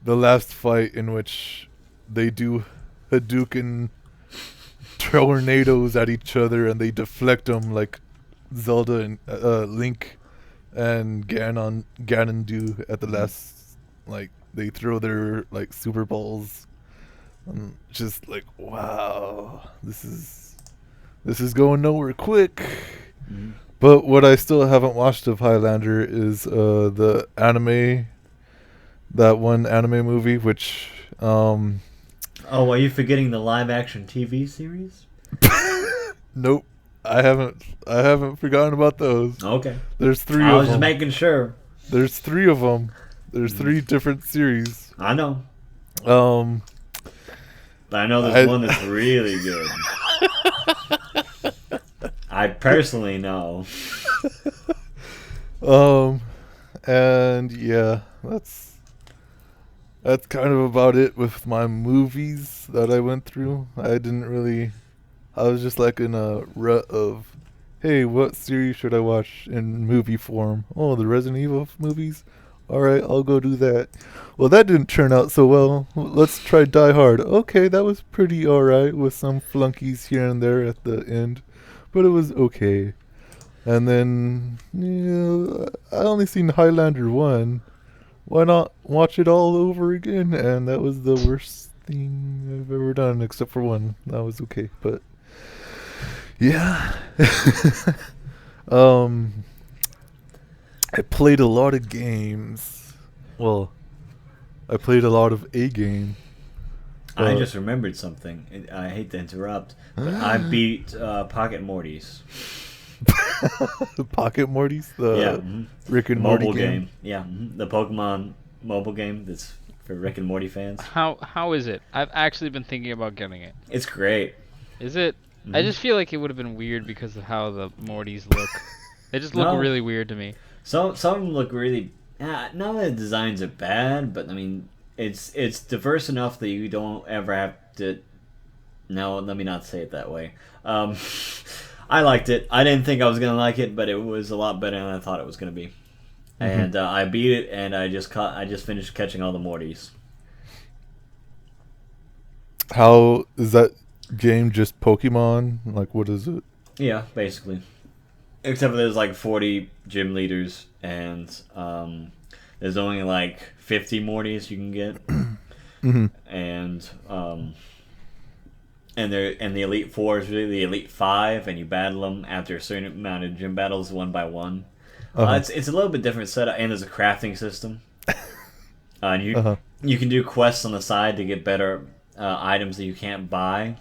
the last fight in which they do Hadouken tornadoes at each other and they deflect them like Zelda and Link and Ganon do at the last. Like they throw their like super balls. Just like, wow, this is going nowhere quick. But what I still haven't watched of Highlander is the anime that one anime movie, which Oh, are you forgetting the live action TV series? nope, I haven't forgotten about those. Okay. There's three I of was just them. making sure. There's three of them. There's three different series. I know. Um, But I know there's one that's really good. I personally know. And yeah, that's kind of about it with my movies that I went through. I was just like in a rut of, hey, what series should I watch in movie form? Oh, the Resident Evil movies? Alright, I'll go do that. Well, that didn't turn out so well. Let's try Die Hard. Okay, that was pretty alright with some flunkies here and there at the end. But it was okay. And then, I only seen Highlander 1. Why not watch it all over again? And that was the worst thing I've ever done, except for one. That was okay, but yeah. I played a lot of games. Well, I played a lot of a game. I just remembered something. I hate to interrupt, but I beat Pocket Morty's. Pocket Morty's? The Rick and Morty mobile game? Yeah, the Pokemon mobile game that's for Rick and Morty fans. How is it? I've actually been thinking about getting it. It's great. Is it? I just feel like it would have been weird because of how the Mortys look. They just look really weird to me. Some of them look really. None of the designs are bad, but I mean, it's diverse enough that you don't ever have to. No, let me not say it that way. I liked it. I didn't think I was gonna like it, but it was a lot better than I thought it was gonna be. Mm-hmm. And I beat it, and I just finished catching all the Mortys. How is that game? Just Pokemon? Like, what is it? Yeah, basically. Except for there's like 40 gym leaders, and there's only like 50 Mortys you can get, Mm-hmm. and the Elite Four is really the Elite Five, and you battle them after a certain amount of gym battles, one by one. It's a little bit different setup, and there's a crafting system. And you can do quests on the side to get better items that you can't buy.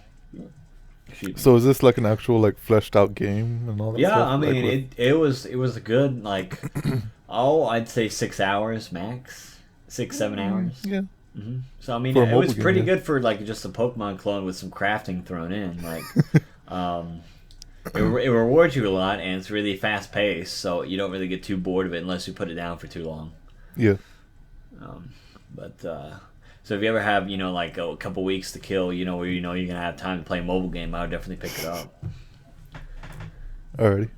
So is this like an actual like fleshed out game and all that stuff? Yeah, I mean it was a good like I'd say 6 hours max, 6-7 hours. Yeah. Mm-hmm. So I mean For a it was mobile pretty game, good for like just a Pokemon clone with some crafting thrown in. Like it rewards you a lot, and it's really fast paced, so you don't really get too bored of it unless you put it down for too long. Yeah. So if you ever have like a couple weeks to kill, where you're gonna have time to play a mobile game, I would definitely pick it up. Alrighty.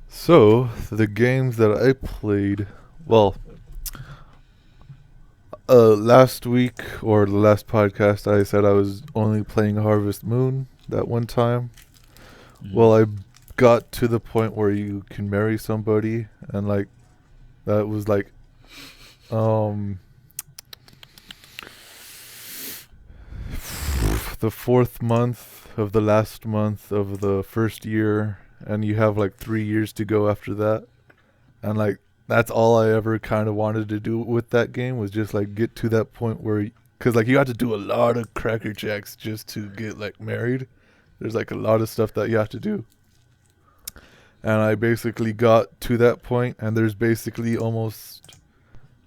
So the games that I played, well, last week or the last podcast, I said I was only playing Harvest Moon that one time. Mm-hmm. Well, I got to the point where you can marry somebody, and like that was like, the 4th month of the last month of the first year, and you have like 3 years to go after that, and like that's all I ever kind of wanted to do with that game, was just like get to that point where, because like you have to do a lot of cracker jacks just to get like married. There's like a lot of stuff that you have to do, and I basically got to that point, and there's basically almost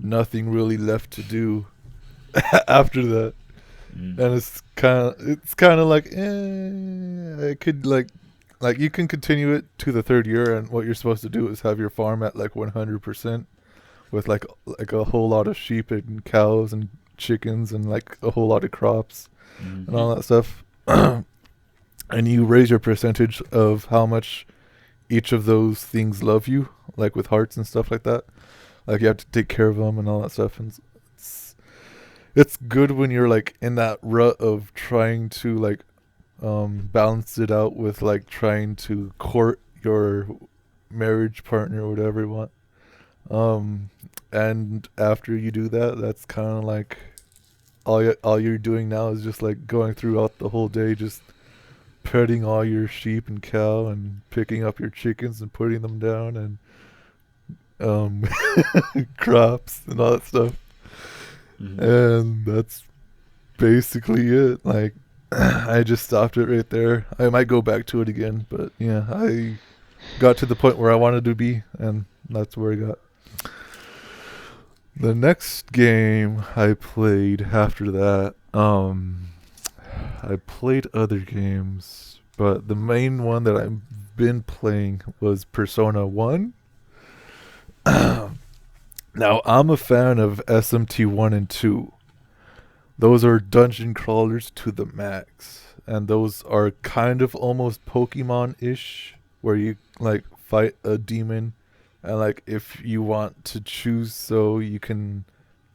nothing really left to do after that. And it's kind of like, I could like you can continue it to the 3rd year, and what you're supposed to do is have your farm at like 100% with like a whole lot of sheep and cows and chickens and like a whole lot of crops and all that stuff. And you raise your percentage of how much each of those things love you, like with hearts and stuff like that. Like you have to take care of them and all that stuff, and it's good when you're like in that rut of trying to like balance it out with like trying to court your marriage partner or whatever you want. And after you do that, that's kind of like all you're doing now is just like going throughout the whole day, just petting all your sheep and cow and picking up your chickens and putting them down and um, crops and all that stuff. And that's basically it. Like, I just stopped it right there. I might go back to it again, but yeah, I got to the point where I wanted to be, and that's where I got. The next game I played after that, I played other games, but the main one that I've been playing was Persona 1. Now, I'm a fan of SMT 1 and 2. Those are dungeon crawlers to the max. And those are kind of almost Pokemon-ish, where you, like, fight a demon. And, like, if you want to choose so, you can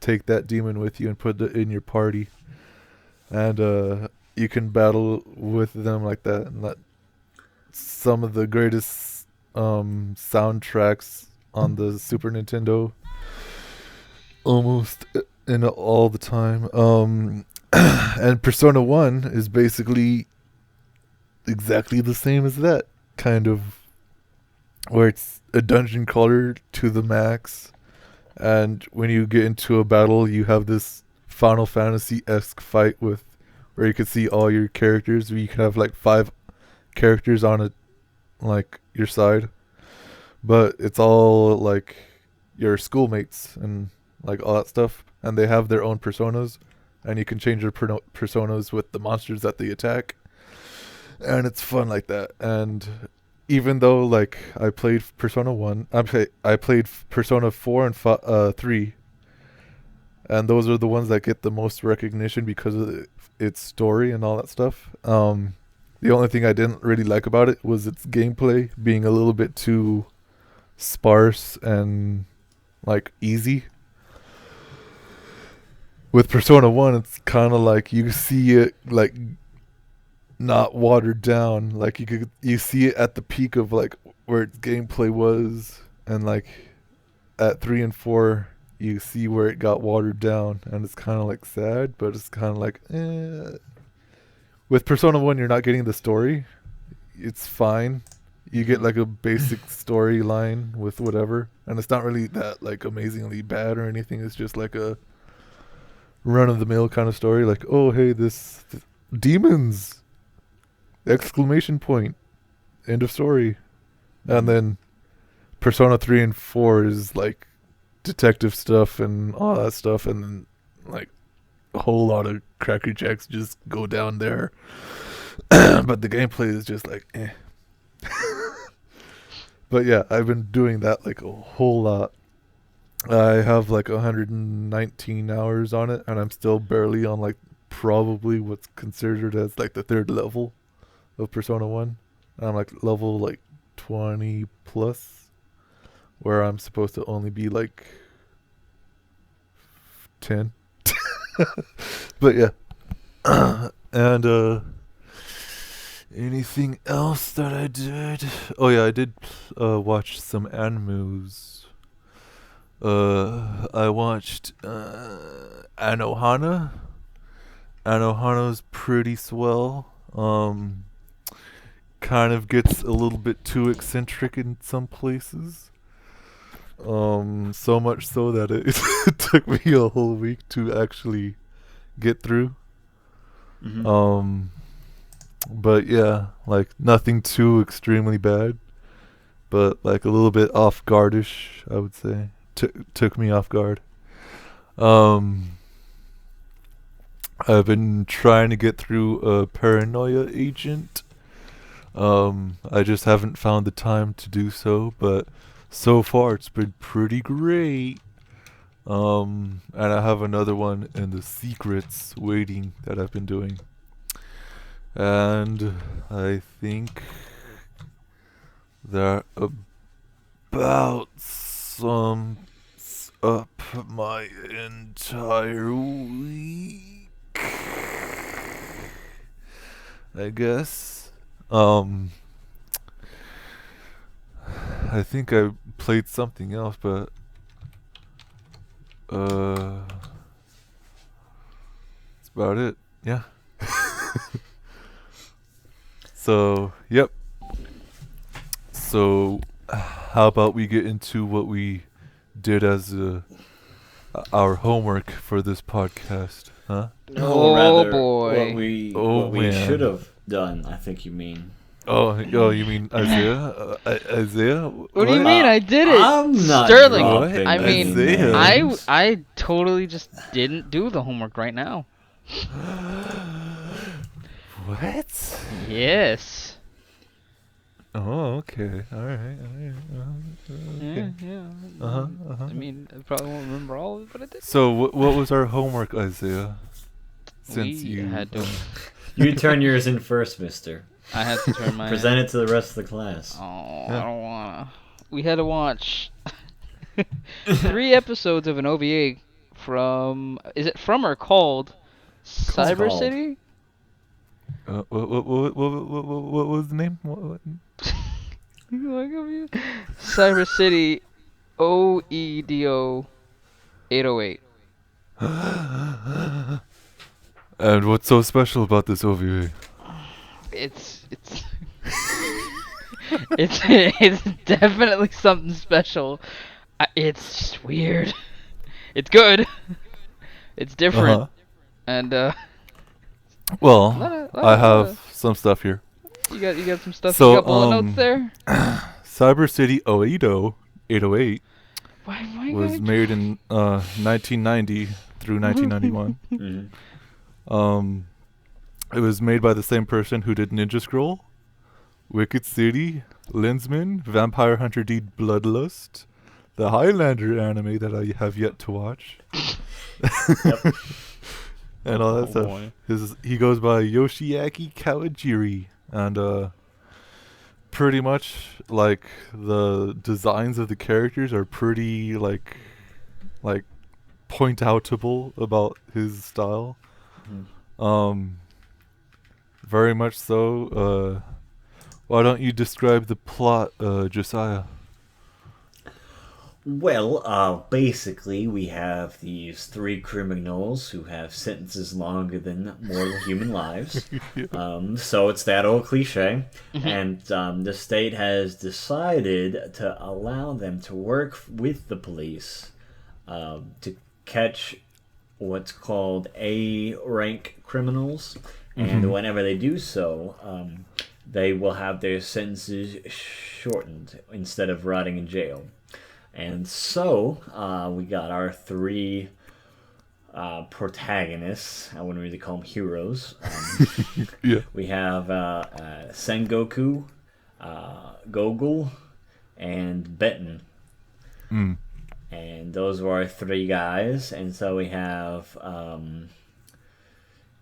take that demon with you and put it in your party. And, you can battle with them like that. And that some of the greatest soundtracks on the Super Nintendo almost in all the time. And Persona 1 is basically exactly the same as that, kind of, where it's a dungeon crawler to the max, and when you get into a battle, you have this Final Fantasy-esque fight with, where you can see all your characters, where you can have like 5 characters on it, like your side, but it's all like your schoolmates and like all that stuff, and they have their own personas, and you can change your personas with the monsters that they attack, and it's fun like that. And even though like I played Persona 1, I played Persona 4 and 3, and those are the ones that get the most recognition because of its story and all that stuff. The only thing I didn't really like about it was its gameplay being a little bit too sparse and like easy. With Persona 1, it's kind of like you see it like not watered down. Like you see it at the peak of like where its gameplay was, and like at 3 and 4 you see where it got watered down, and it's kind of like sad, but it's kind of like With Persona 1, you're not getting the story. It's fine. You get like a basic storyline with whatever, and it's not really that like amazingly bad or anything. It's just like a run-of-the-mill kind of story, like, oh hey, this demons, exclamation point, end of story. And then Persona 3 and 4 is like detective stuff and all that stuff, and then like a whole lot of cracker jacks just go down there. But the gameplay is just like But yeah, I've been doing that like a whole lot. I have like 119 hours on it, and I'm still barely on like probably what's considered as like the 3rd level of Persona 1. I'm like level like 20 plus, where I'm supposed to only be like 10. But yeah. And anything else that I did? Oh yeah, I did watch some animes. I watched Anohana. Anohana's pretty swell. Kind of gets a little bit too eccentric in some places. So much so that it took me a whole week to actually get through. But yeah, like nothing too extremely bad, but like a little bit off guardish, I would say. Took me off guard. I've been trying to get through a Paranoia Agent. I just haven't found the time to do so, but so far it's been pretty great. And I have another one in the secrets waiting that I've been doing. And I think that about sums up my entire week, I guess. I think I played something else, but that's about it. Yeah. So, yep. So, how about we get into what we did as our homework for this podcast, huh? No, Oh, rather boy. what we man. should have done. I think you mean. Oh, you mean Isaiah? Isaiah? What do you mean? I did it. I'm not Sterling. dropping I mean, any Isaiah. names. I totally just didn't do the homework right now. What? Yes. Oh, okay. All right. Okay. Yeah. Uh-huh. I mean, I probably won't remember all of it, but I did. So, what was our homework, Isaiah? Since We you had to. You turn yours in first, mister. I had to turn my. Present it to the rest of the class. Oh, Yeah. I don't wanna. We had to watch 3 episodes of an OVA from. Is it from or called Cyber Called. City? What was the name? What? Cyber City Oedo 808. And what's so special about this OVA? It's it's definitely something special. It's just weird. It's good. It's different. Uh-huh. And Well, lot I of- have some stuff here. you got some stuff. So, You got bullet notes there. Cyber City Oedo 808 Why was gotta- made in 1990 through 1991. Mhm. It was made by the same person who did Ninja Scroll, Wicked City, Lensman, Vampire Hunter D Bloodlust, the Highlander anime that I have yet to watch. Yep. And all that Oh, stuff. boy. He goes by Yoshiaki Kawajiri, and pretty much like the designs of the characters are pretty like point outable about his style. Mhm. Very much so. Why don't you describe the plot, Josiah? Well, basically, we have these 3 criminals who have sentences longer than mortal human lives. So it's that old cliche. And the state has decided to allow them to work with the police to catch what's called A-rank criminals. And whenever they do so, they will have their sentences shortened instead of rotting in jail. And so, we got our 3 protagonists. I wouldn't really call them heroes. Yeah. We have Sengoku, Gogol, and Benton. Mm. And those were our 3 guys. And so we have a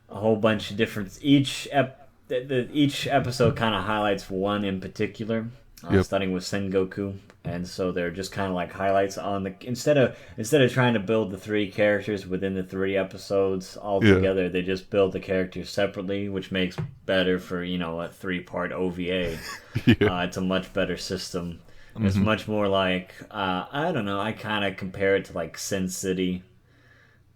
whole bunch of different... Each episode kind of highlights one in particular. Yep. Starting with Sengoku. And so they're just kind of like highlights on the... Instead of trying to build the 3 characters within the 3 episodes all together, they just build the characters separately, which makes better for, a 3-part OVA. Yeah. It's a much better system. It's much more like... I don't know, I kind of compare it to like Sin City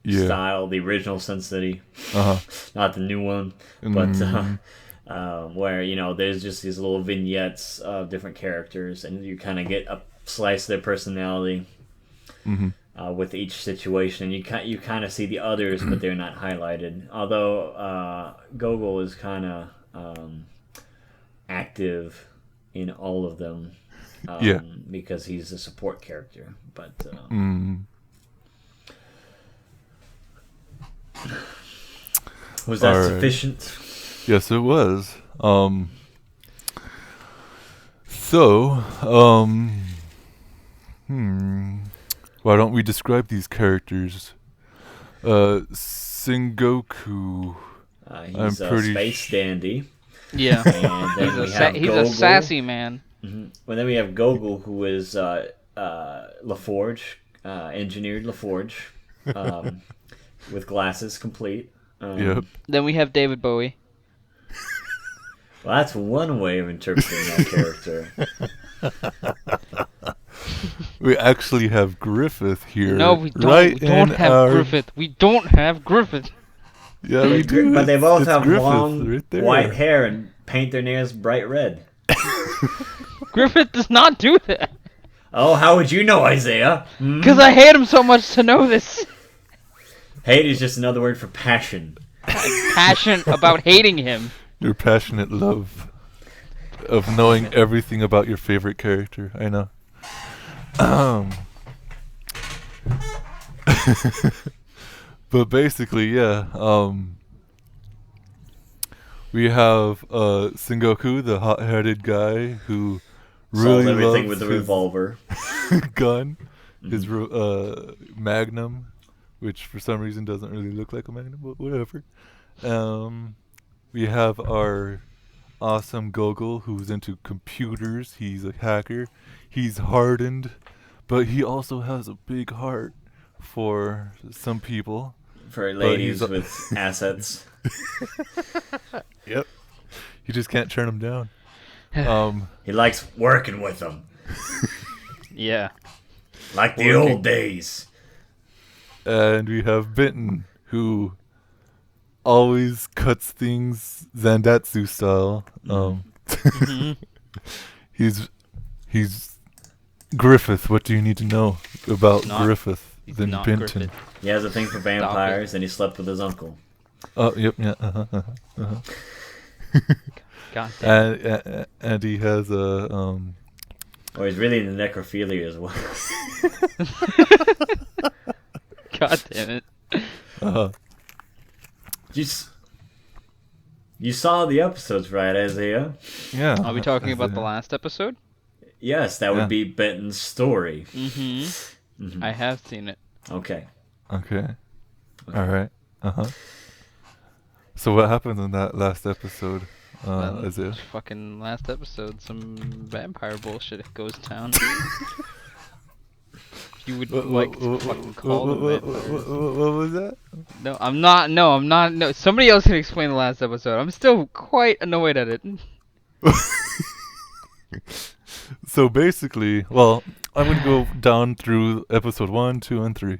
style, the original Sin City. Uh-huh. Not the new one. But... where there's just these little vignettes of different characters, and you kind of get a slice of their personality with each situation. And you kind of see the others, but they're not highlighted. Although Gogol is kind of active in all of them, because he's a support character. But was that sufficient? Yes, it was. Why don't we describe these characters? Sengoku. He's a space dandy. Yeah. And then we have he's a Gogol. sassy man. Well, then we have Gogol, who is LaForge, engineered LaForge, with glasses complete. Yep. Then we have David Bowie. Well, that's one way of interpreting that character. We actually have Griffith here. No, we don't. Right We don't in have our... Griffith. We don't have Griffith. Yeah, we do. But they both It's have Griffith long right there. white hair and paint their nails bright red. Griffith does not do that. Oh, how would you know, Isaiah? Because I hate him so much to know this. Hate is just another word for passion. Passionate about hating him. Your passionate love of knowing everything about your favorite character. I know. But basically, yeah. We have Sengoku, the hot-headed guy who really Solves everything loves with the his revolver. gun, his Magnum, which for some reason doesn't really look like a Magnum, but whatever. We have our awesome Gogol, who's into computers. He's a hacker. He's hardened, but he also has a big heart for some people. For ladies with assets. Yep. You just can't turn him down. He likes working with them. Yeah. Like the old days. And we have Benton, who always cuts things Zandatsu style. He's Griffith. What do you need to know about Griffith than not Benton? Griffith. He has a thing for vampires, and he slept with his uncle. Oh, yep, yeah. God damn. And he has a Or he's really into necrophilia as well. God damn it. You saw the episodes, right, Isaiah? yeah. Are we talking about the last episode? Yes, that would be Benton's story. I have seen it. Okay. Okay. All right. So what happens in that last episode? Isaiah? Fucking last episode, some vampire bullshit goes down. You would like to fucking call them vampires. What was that? No, I'm not. No, somebody else can explain the last episode. I'm still quite annoyed at it. So basically, well, I'm going to go down through episode 1, 2, and 3.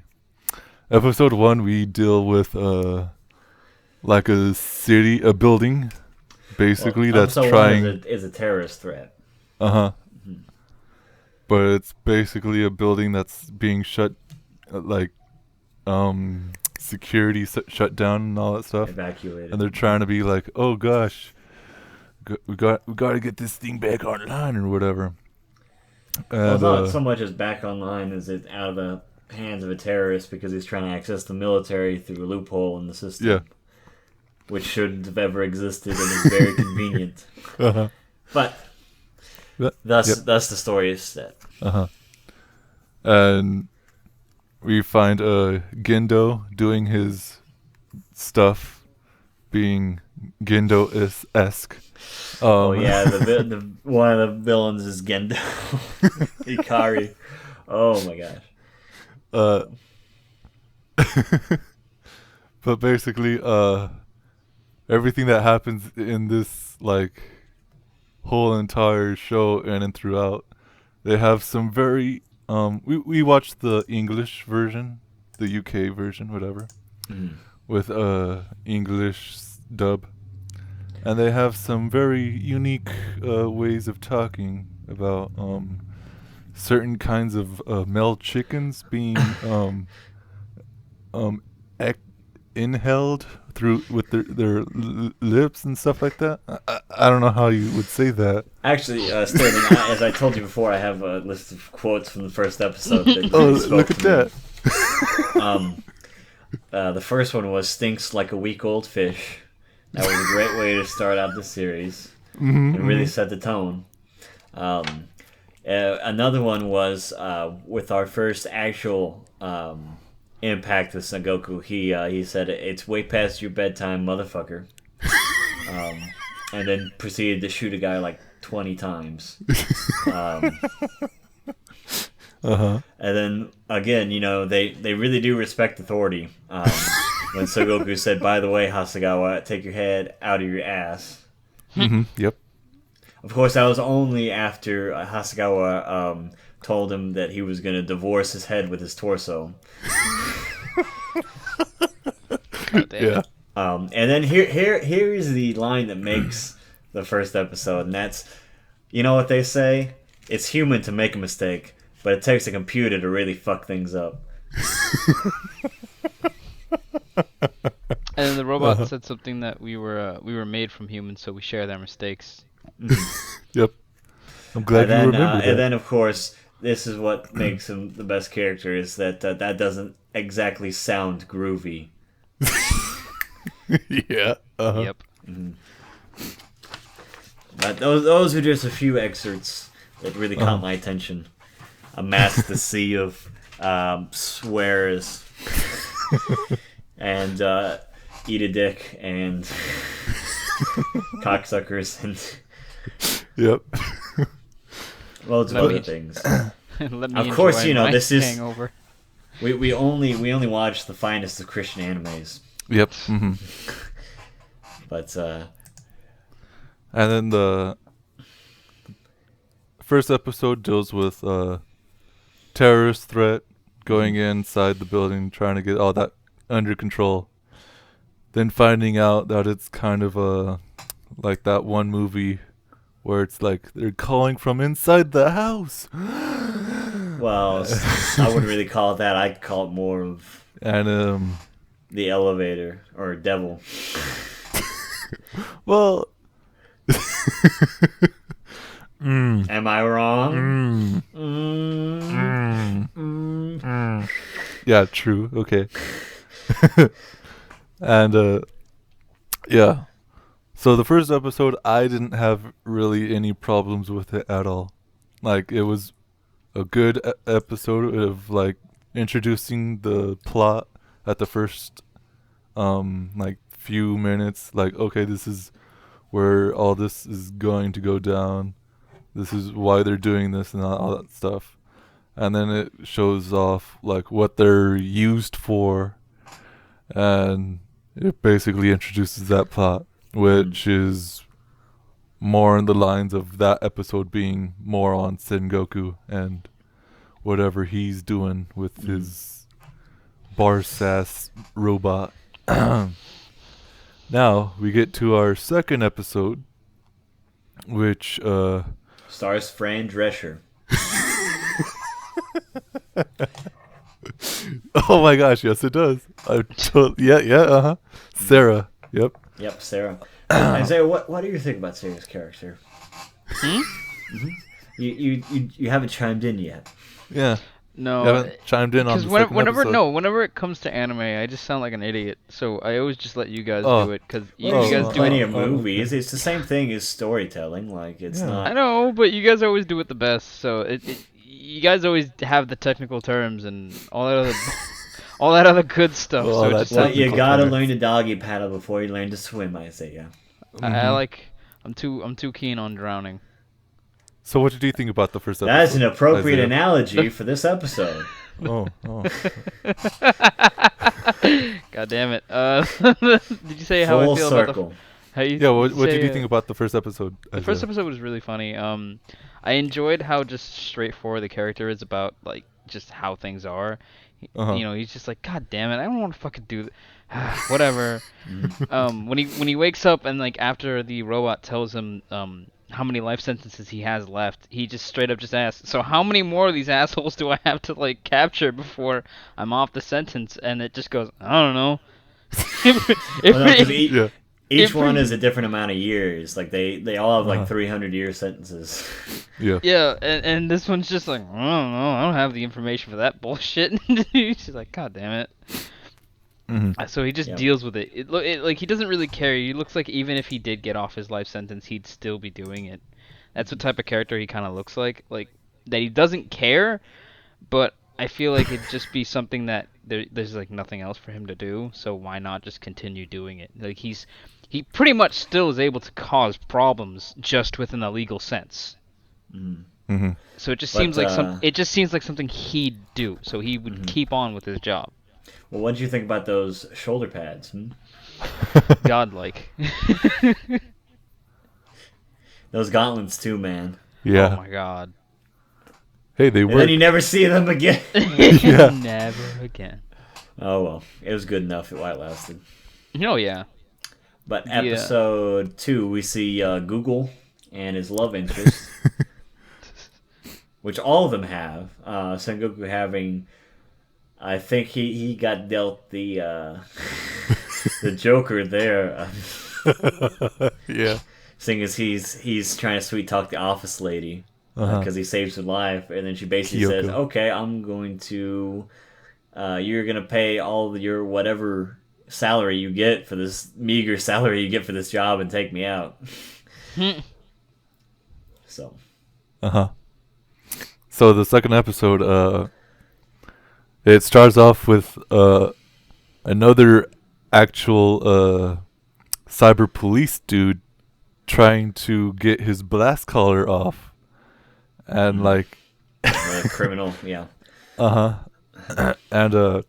Episode 1, we deal with like a city, a building, basically, that's trying... is a terrorist threat. But it's basically a building that's being shut, security shut down and all that stuff. Evacuated. And they're trying to be like, oh gosh, we got to get this thing back online or whatever. Well, And, not so much as back online as it's out of the hands of a terrorist because he's trying to access the military through a loophole in the system. Yeah. Which shouldn't have ever existed and is very convenient. But thus the story is set. And we find Gendo doing his stuff, being Gendo-esque. Oh yeah, the one of the villains is Gendo. Ikari. Oh my gosh. But basically, everything that happens in this whole entire show and throughout, they have some very we watched the English version, the UK version, whatever, with English dub. And they have some very unique ways of talking about certain kinds of male chickens being inhaled through with their lips and stuff like that. I don't know how you would say that. Actually, Sterling, as I told you before, I have a list of quotes from the first episode. That Look at that. The first one was "stinks like a week-old fish." That was a great way to start out the series. It really set the tone. Another one was with our first actual impact with Sengoku. He said, "It's way past your bedtime, motherfucker," and then proceeded to shoot a guy 20 times. And then again, they really do respect authority. When Sengoku said, "By the way, Hasagawa, take your head out of your ass." Yep. Of course, that was only after Hasagawa told him that he was going to divorce his head with his torso. Yeah. And then here is the line that makes the first episode, and that's, you know what they say? It's human to make a mistake, but but it takes a computer to really fuck things up. And then the robot said something that we were made from humans, so we share their mistakes. Yep. I'm glad you remember that. And then, of course, this is what makes him the best character, is that that doesn't exactly sound groovy. Yeah. Yep. But those are just a few excerpts that really caught my attention. Amassed the sea of swears and eat a dick and cocksuckers and Yep. loads of other things. Let me Of course, enjoy my this is hangover. we only watch the finest of Christian animes. Yep. But and then the first episode deals with terrorist threat, going inside the building, trying to get all that under control. Then finding out that it's kind of like that one movie where it's like they're calling from inside the house. well, I wouldn't really call it that. I'd call it more of And the elevator or devil. well, Am I wrong? yeah, true. Okay. And yeah. So the first episode, I didn't have really any problems with it at all. Like, it was a good episode of like introducing the plot at the first like few minutes. Like, okay, this is where all this is going to go down. This is why they're doing this and all that stuff. And then it shows off like what they're used for, and it basically introduces that plot, which is more in the lines of that episode being more on Sengoku and whatever he's doing with his Barsass robot. Now we get to our second episode, which Stars Fran Drescher. oh my gosh, yes it does. Sarah. Yep, Sarah. Isaiah, what do you think about Sarah's character? You haven't chimed in yet. yeah. No, You haven't chimed in on the second episode. whenever it comes to anime, I just sound like an idiot. So I always just let you guys Oh. do it because you Well, guys do plenty it. of movies. It's the same thing as storytelling. Like, it's Yeah. not. I know, but you guys always do it the best. So you guys always have the technical terms and all that other all that other good stuff. Well, so it that just Well, sounds, you technical gotta terms. learn to doggy paddle before you learn to swim, Isaiah. I like. I'm too keen on drowning. So what did you think about the first episode? That's an appropriate Isaiah? analogy for this episode. Oh. God damn it. Did you say how Full I feel circle. about how you? Yeah, what say, did you think about the first episode? The first episode was really funny. I enjoyed how just straightforward the character is about like just how things are. You know, he's just like, God damn it, I don't want to fucking do whatever. When he wakes up and like after the robot tells him how many life sentences he has left, he just straight up just asks, so how many more of these assholes do I have to like capture before I'm off the sentence? And it just goes, I don't know. Each one is a different amount of years. Like they all have like 300-year sentences. Yeah. Yeah, and this one's just like, I don't know, I don't have the information for that bullshit. She's like, God damn it. So he just deals with it. Like he doesn't really care. He looks like even if he did get off his life sentence, he'd still be doing it. That's what type of character he kind of looks like that he doesn't care, but I feel like it'd just be something that there's like nothing else for him to do. So why not just continue doing it? Like he pretty much still is able to cause problems just within a legal sense. So it just seems like something he'd do. So he would keep on with his job. Well, what did you think about those shoulder pads? Godlike. Those gauntlets too, man. Yeah. Oh my god. Hey, they And work. then you never see them again. Yeah. Never again. Oh well, it was good enough while it lasted. Oh yeah. But episode 2, we see Google and his love interest. which all of them have. Sengoku having, I think he got dealt the the Joker there. Yeah. Seeing as he's trying to sweet talk the office lady because he saves her life, and then she basically Kyoko. says, "Okay, I'm going to, you're gonna pay all your whatever salary you get for this meager salary you get for this job and take me out." So. So the second episode, it starts off with another actual cyber police dude trying to get his blast collar off, and like Criminal, yeah. And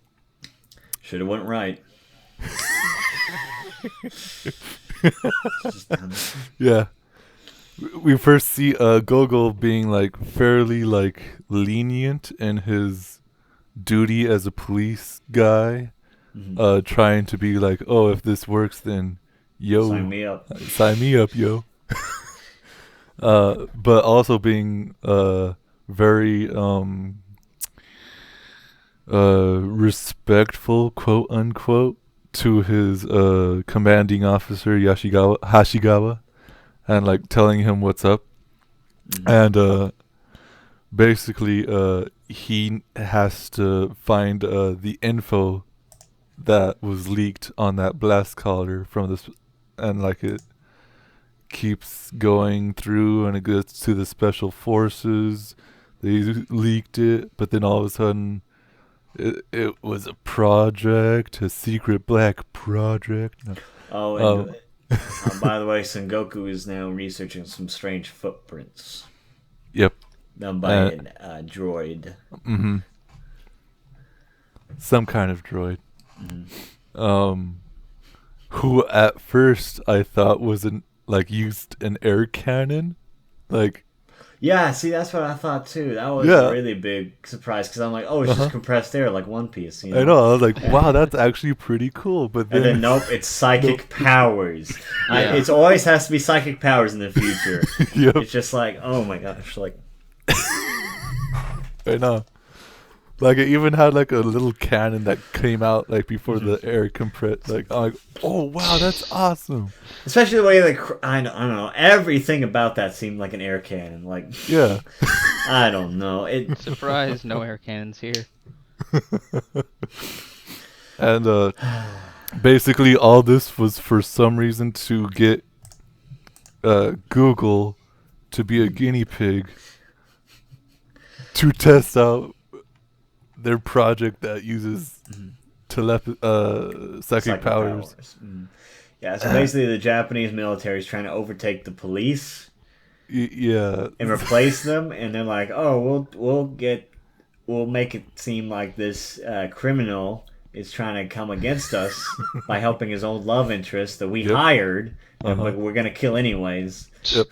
Should have went right. yeah, we first see Gogol being like fairly like lenient in his duty as a police guy, trying to be like, oh, if this works, then yo, Sign me up. Sign me up, yo. But also being very respectful, quote unquote, to his commanding officer Hashigawa, and like telling him what's up. And basically he has to find the info that was leaked on that blast collar from this, and like it keeps going through and it goes to the special forces. They leaked it, but then all of a sudden it was a project, a secret black project. Oh, and by the way, Sengoku is now researching some strange footprints. Yep. Done by a droid. Some kind of droid. Who at first I thought was used an air cannon, like. Yeah, see, that's what I thought too. That was a really big surprise because I'm like, oh, it's just compressed air like One Piece. You know? I know. I was like, wow, that's actually pretty cool. But then, and then nope, it's psychic powers. Yeah. It always has to be psychic powers in the future. Yep. It's just like, oh my gosh, like. I know. Like it even had like a little cannon that came out like before the air compressed. Like I'm like, oh wow, that's awesome. Especially the way I don't know, everything about that seemed like an air cannon. Like Yeah. I don't know. Surprise, no air cannons here. And basically all this was for some reason to get Google to be a guinea pig to test out their project that uses psychic powers. Yeah, so basically the Japanese military is trying to overtake the police. Yeah. And replace them, and they're like, oh, we'll make it seem like this criminal is trying to come against us by helping his old love interest that we hired, and we're gonna kill anyways. Yep.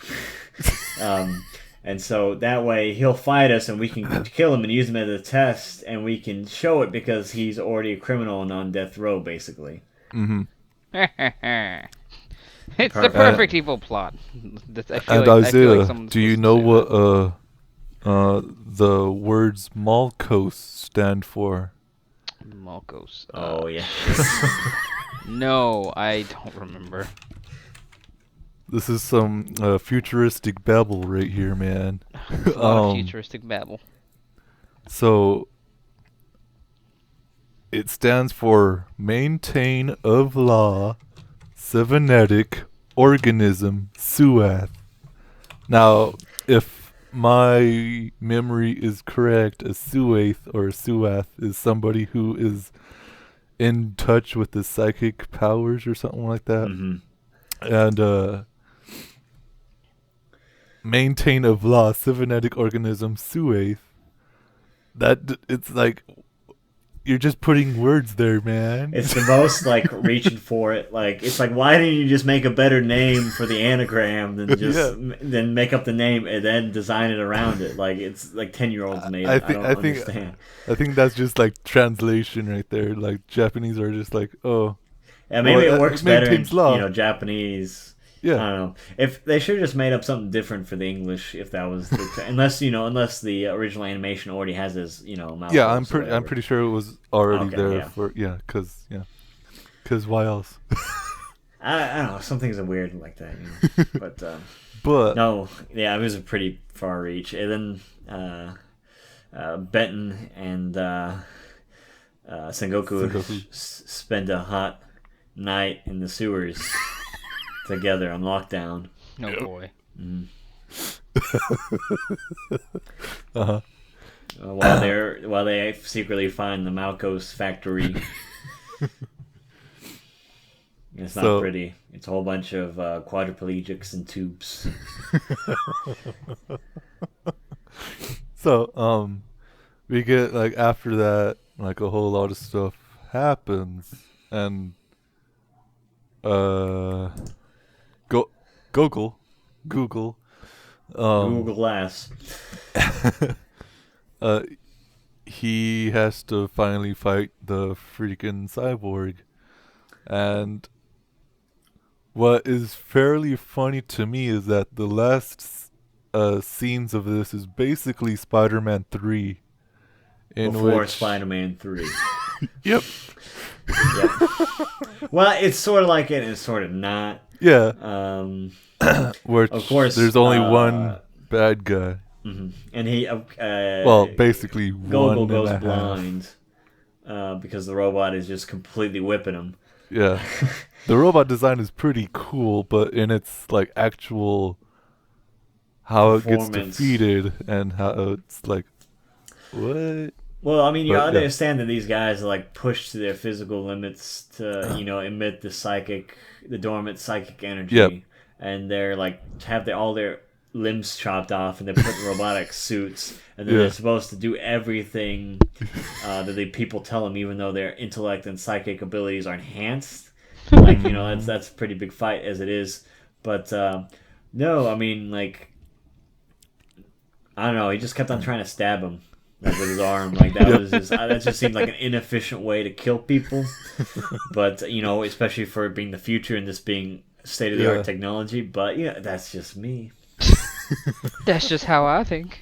And so that way he'll fight us and we can kill him and use him as a test and we can show it because he's already a criminal and on death row, basically. It's the perfect evil plot. Isaiah, do you know what the words Malkos stand for? Malkos. Oh, yeah. No, I don't remember. This is some futuristic babble right here, man. A lot of futuristic babble. So, it stands for Maintain of Law, Cybernetic Organism, SUAth. Now, if my memory is correct, a SUAth is somebody who is in touch with the psychic powers or something like that. And Maintain of Law, Cybernetic Organism, SUAth. That it's like you're just putting words there, man. It's the most like reaching for it. Like it's like, why didn't you just make a better name for the anagram than just then make up the name and then design it around it? Like it's like 10-year-olds made it. I don't understand. I think that's just like translation right there. Like Japanese are just like, oh. Yeah, maybe well, it works better in law. Japanese. I don't know. If they should have just made up something different for the English, if that was unless the original animation already has his mouth. Yeah, I'm pretty sure it was already there yeah. for cause why else? I don't know. Some things are weird like that, but But no, yeah, it was a pretty far reach. And then Benton and Sengoku spend a hot night in the sewers together on lockdown. No boy. uh-huh. While they secretly find the Malcos factory. It's not pretty. It's a whole bunch of quadriplegics and tubes. So, we get after that, a whole lot of stuff happens, and Google, Google Glass. he has to finally fight the freaking cyborg, and what is fairly funny to me is that the last scenes of this is basically Spider-Man 3. Before Spider-Man 3. Yep. Well, it's sort of like it and it's sort of not. Yeah. Which, of course, there's only one bad guy. Mm-hmm. And he... basically Gogol one goes and a blind because the robot is just completely whipping him. Yeah. The robot design is pretty cool, but in its actual how it gets defeated and how it's what? Well, I mean, you understand that these guys are pushed to their physical limits to emit the dormant psychic energy, yep. And they're have all their limbs chopped off, and they're put in robotic suits, and then they're supposed to do everything that people tell them, even though their intellect and psychic abilities are enhanced. That's a pretty big fight as it is. But no, I mean, I don't know. He just kept on trying to stab him with his arm. That just seemed like an inefficient way to kill people. But especially for it being the future and this being state of the art technology. But that's just me. That's just how I think.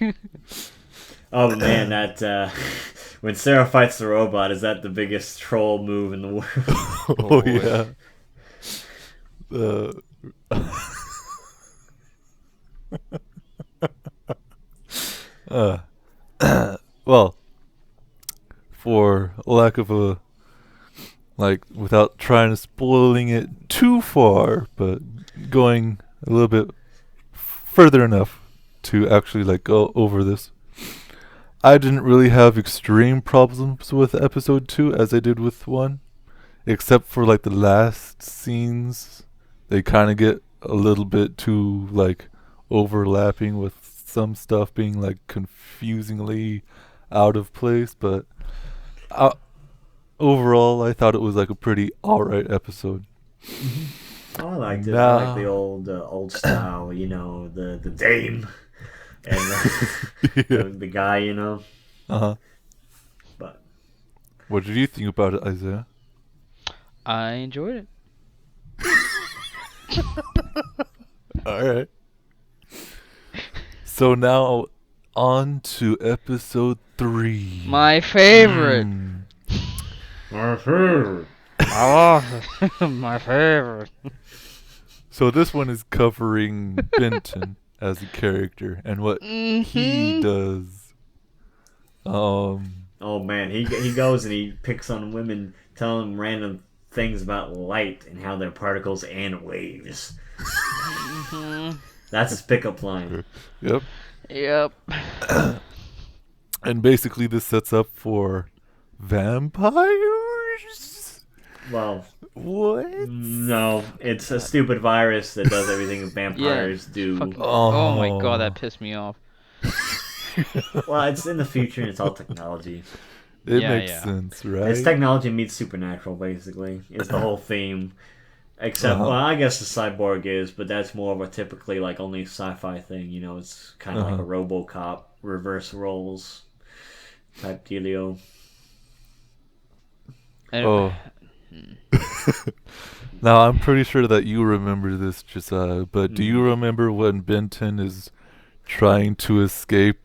Oh man, that when Sarah fights the robot, is that the biggest troll move in the world? Well, for lack of a without trying to spoiling it too far, but going a little bit further enough to actually go over this. I didn't really have extreme problems with episode 2 as I did with 1, except for the last scenes. They kind of get a little bit too overlapping with some stuff being confusingly out of place, but overall I thought it was a pretty alright episode. Oh, I liked it. I like the old style, the dame and the guy, Uh-huh. But what did you think about it, Isaiah? I enjoyed it. Alright. So now on to episode 3. My favorite. My favorite. My favorite. So this one is covering Benton as a character and what he does. Oh man, he goes and he picks on women, telling them random things about light and how they're particles and waves. That's his pickup line. Yep. And basically this sets up for vampires? Well, what? No, it's a stupid virus that does everything vampires do. Oh my god, that pissed me off. Well, it's in the future and it's all technology. It makes sense, right? It's technology meets supernatural, basically. It's the whole theme. Except, well, I guess the cyborg is, but that's more of a typically only sci-fi thing. It's kind of like a RoboCop reverse roles type dealio. Now, I'm pretty sure that you remember this, Josiah, but do you Mhm. remember when Ben 10 is trying to escape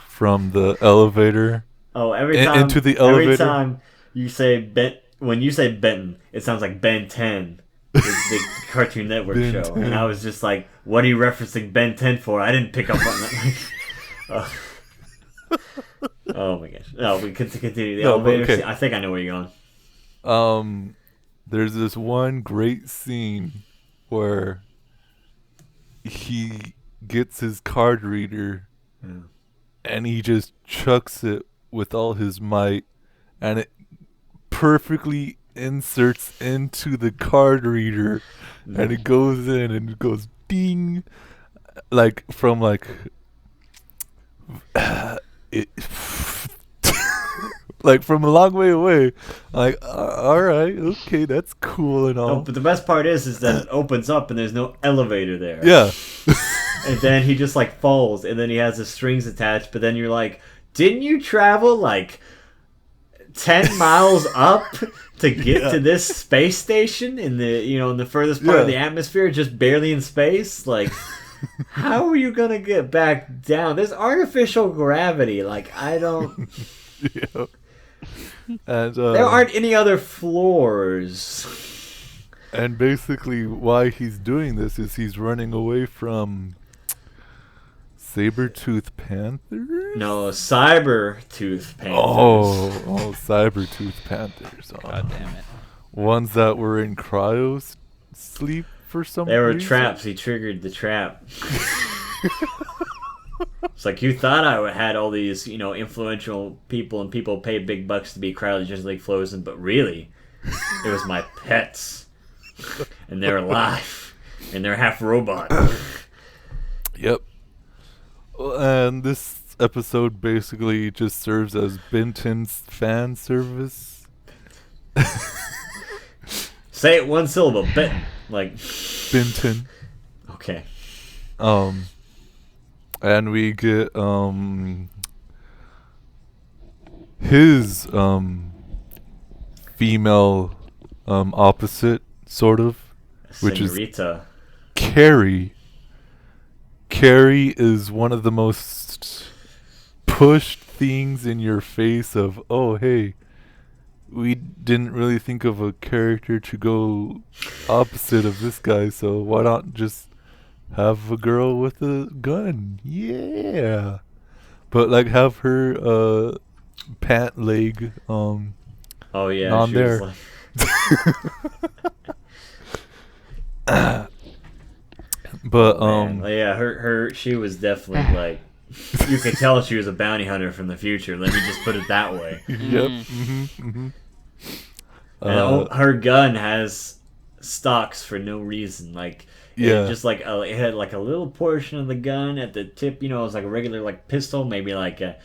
from the elevator Oh, into the every elevator? time you say when you say Benton, it sounds like Ben 10, the Cartoon Network Ben show, and I 10. was just like, "What are you referencing Ben 10 for?" I didn't pick up on that. Oh, oh my gosh! No, we could continue the No, but elevator scene. okay. I think I know where you're going. There's this one great scene where he gets his card reader Yeah. and he just chucks it with all his might, and it perfectly inserts into the card reader, and it goes in and it goes ding, like from like it like from a long way away. Like, all right, okay, that's cool and No, all. but the best part is that it opens up and there's no elevator there. Yeah. And then he just like falls, and then he has the strings attached. But then you're like, didn't you travel like 10 miles up to get to this space station in the furthest part of the atmosphere, just barely in space? Like, how are you gonna get back down? There's artificial gravity. Like, I don't. Yeah. And There aren't any other floors. and basically why he's doing this is he's running away from saber-tooth panthers? No, Cyber Panthers. Oh, saber-tooth panthers. Oh. God damn it. Ones that were in cryo sleep for some They were reason? traps. He triggered the trap. It's like, you thought I had all these, influential people, and people paid big bucks to be cryogenically frozen, but really, it was my pets. And they're alive. And they're half robot. Yep. And this episode basically just serves as Benton's fan service. Say it one syllable. Benton. Like, Benton. okay. And we get his female opposite, sort of, which is Senorita. Carrie. Carrie is one of the most pushed things in your face of, oh, hey, we didn't really think of a character to go opposite of this guy, so why not just have a girl with a gun? Yeah. But like have her pant leg Oh, yeah. on She there. was But man. Yeah, she was definitely like, you could tell she was a bounty hunter from the future. Let me just put it that way. yep. And her gun has stocks for no reason. Like, Yeah. just like it had like a little portion of the gun at the tip. It was like a regular like pistol, maybe like an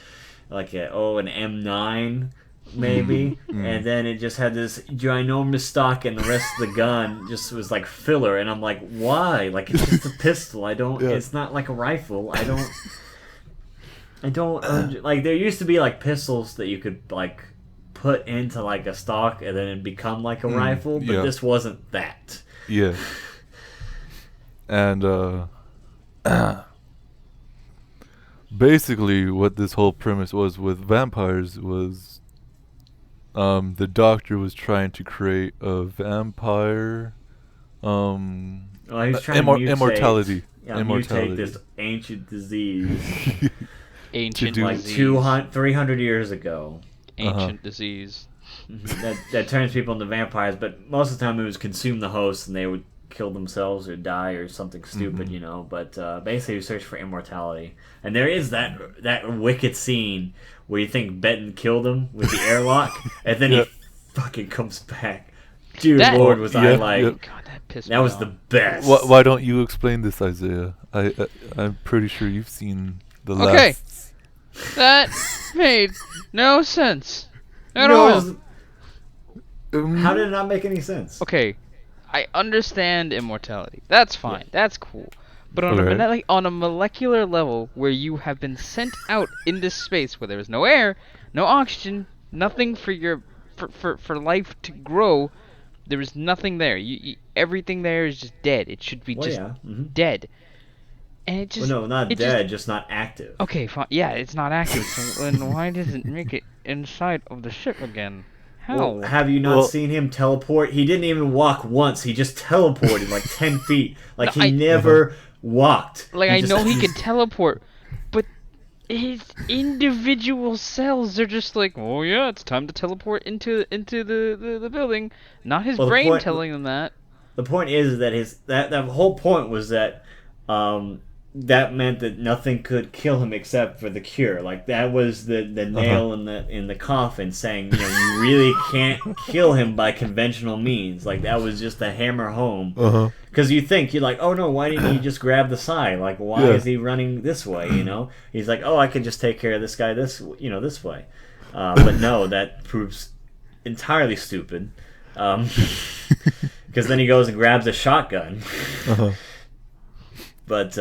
M9, maybe. And then it just had this ginormous stock, and the rest of the gun just was like filler. And I'm like, why? Like, it's just a pistol. I don't. Yeah. It's not like a rifle. I don't. Like, there used to be like pistols that you could like put into like a stock and then it become like a rifle, but yeah. this wasn't that. Yeah. And basically what this whole premise was with vampires was the doctor was trying to create a vampire Well, he was trying to mutate, immortality. mutate this ancient disease Ancient do- like disease. 200, 300 years ago. Ancient disease. that turns people into vampires, but most of the time it was consume the host and they would kill themselves or die or something stupid, But basically, you search for immortality, and there is that wicked scene where you think Benton killed him with the airlock, and then he fucking comes back. Dear That- Lord, was I like God, that pissed that me was off. the best. Why don't you explain this, Isaiah? I'm pretty sure you've seen the Okay. last. That made no sense at No, all. it was- how did it not make any sense? Okay, I understand immortality. That's fine. That's cool. But on Alright. on a molecular level, where you have been sent out into space, where there is no air, no oxygen, nothing for your for life to grow, There was nothing there. Everything there is just dead. It should be Well, just yeah. Mm-hmm. dead. And it just. Well, no, not it dead, just not active. Okay, fine. Yeah, it's not active. So then why doesn't it make it inside of the ship again? Well, How? have you not seen him teleport? He didn't even walk once. He just teleported like 10 feet. Like, No, he never walked. Like, He I just- know he can teleport, but his individual cells are just like, oh yeah, it's time to teleport into the building. Not his Well, the brain point- telling him that. The point is that that whole point was that that meant that nothing could kill him except for the cure. Like, that was the nail in the coffin, saying, you know, you really can't kill him by conventional means. Like, that was just the hammer home. Because you're like, oh no, why didn't he just grab the side? Like, why is he running this way? You know, he's like, oh, I can just take care of this guy this way. But no, that proves entirely stupid. Because then he goes and grabs a shotgun. But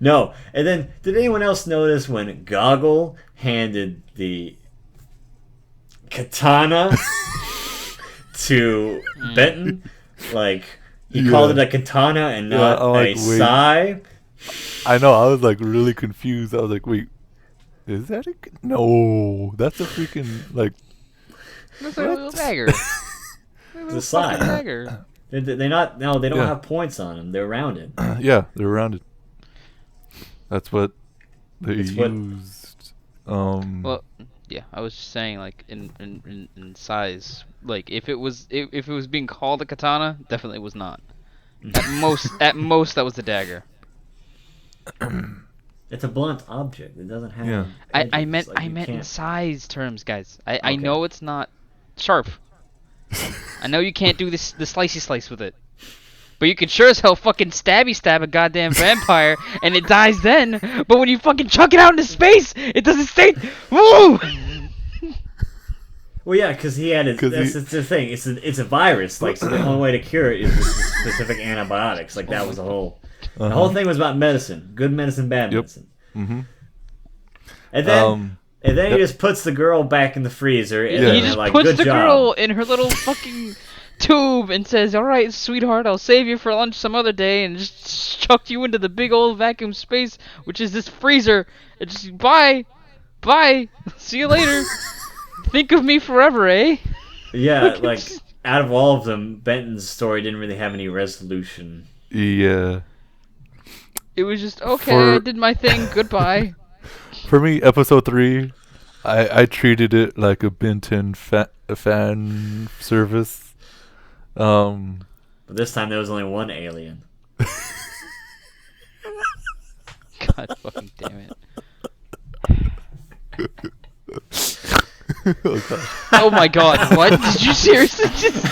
no. And then, did anyone else notice when Goggle handed the katana to Benton? Like, he called it a katana and not a sai. I know. I was like really confused. I was like, wait, is that a? No, that's a freaking like. That's like a little dagger. The sai. Dagger. They're not. No, they don't Yeah. have points on them. They're rounded. Yeah, they're rounded. That's what they It's what- used. Well, yeah, I was just saying, like, in size, like, if it was being called a katana, definitely was not. At most, that was a dagger. It's a blunt object. It doesn't have. Yeah. I edges. meant Like, I you meant in can't- size terms, guys. I Okay. know it's not sharp. I know you can't do the slicey slice with it. But you can sure as hell fucking stabby stab a goddamn vampire and it dies then. But when you fucking chuck it out into space, it doesn't stay. Woo! Well, yeah, because he had. That's the thing. It's a virus. Like, so the only way to cure it is with specific antibiotics. Like, that was the whole. The whole thing was about medicine. Good medicine, bad medicine. Mm-hmm. And then. And then he just puts the girl back in the freezer, and Yeah. then He they're just like, puts "Good the job." girl in her little fucking tube and says, "Alright, sweetheart, I'll save you for lunch some other day," and just chucked you into the big old vacuum space, which is this freezer. And just, bye. See you later. Think of me forever, eh? Yeah, like, out of all of them, Benton's story didn't really have any resolution. Yeah. It was just, okay, I did my thing, goodbye. For me, episode 3, I treated it like a Benton fan service. But this time there was only one alien. God fucking damn it. Oh, God. Oh my god, what? Did you seriously just...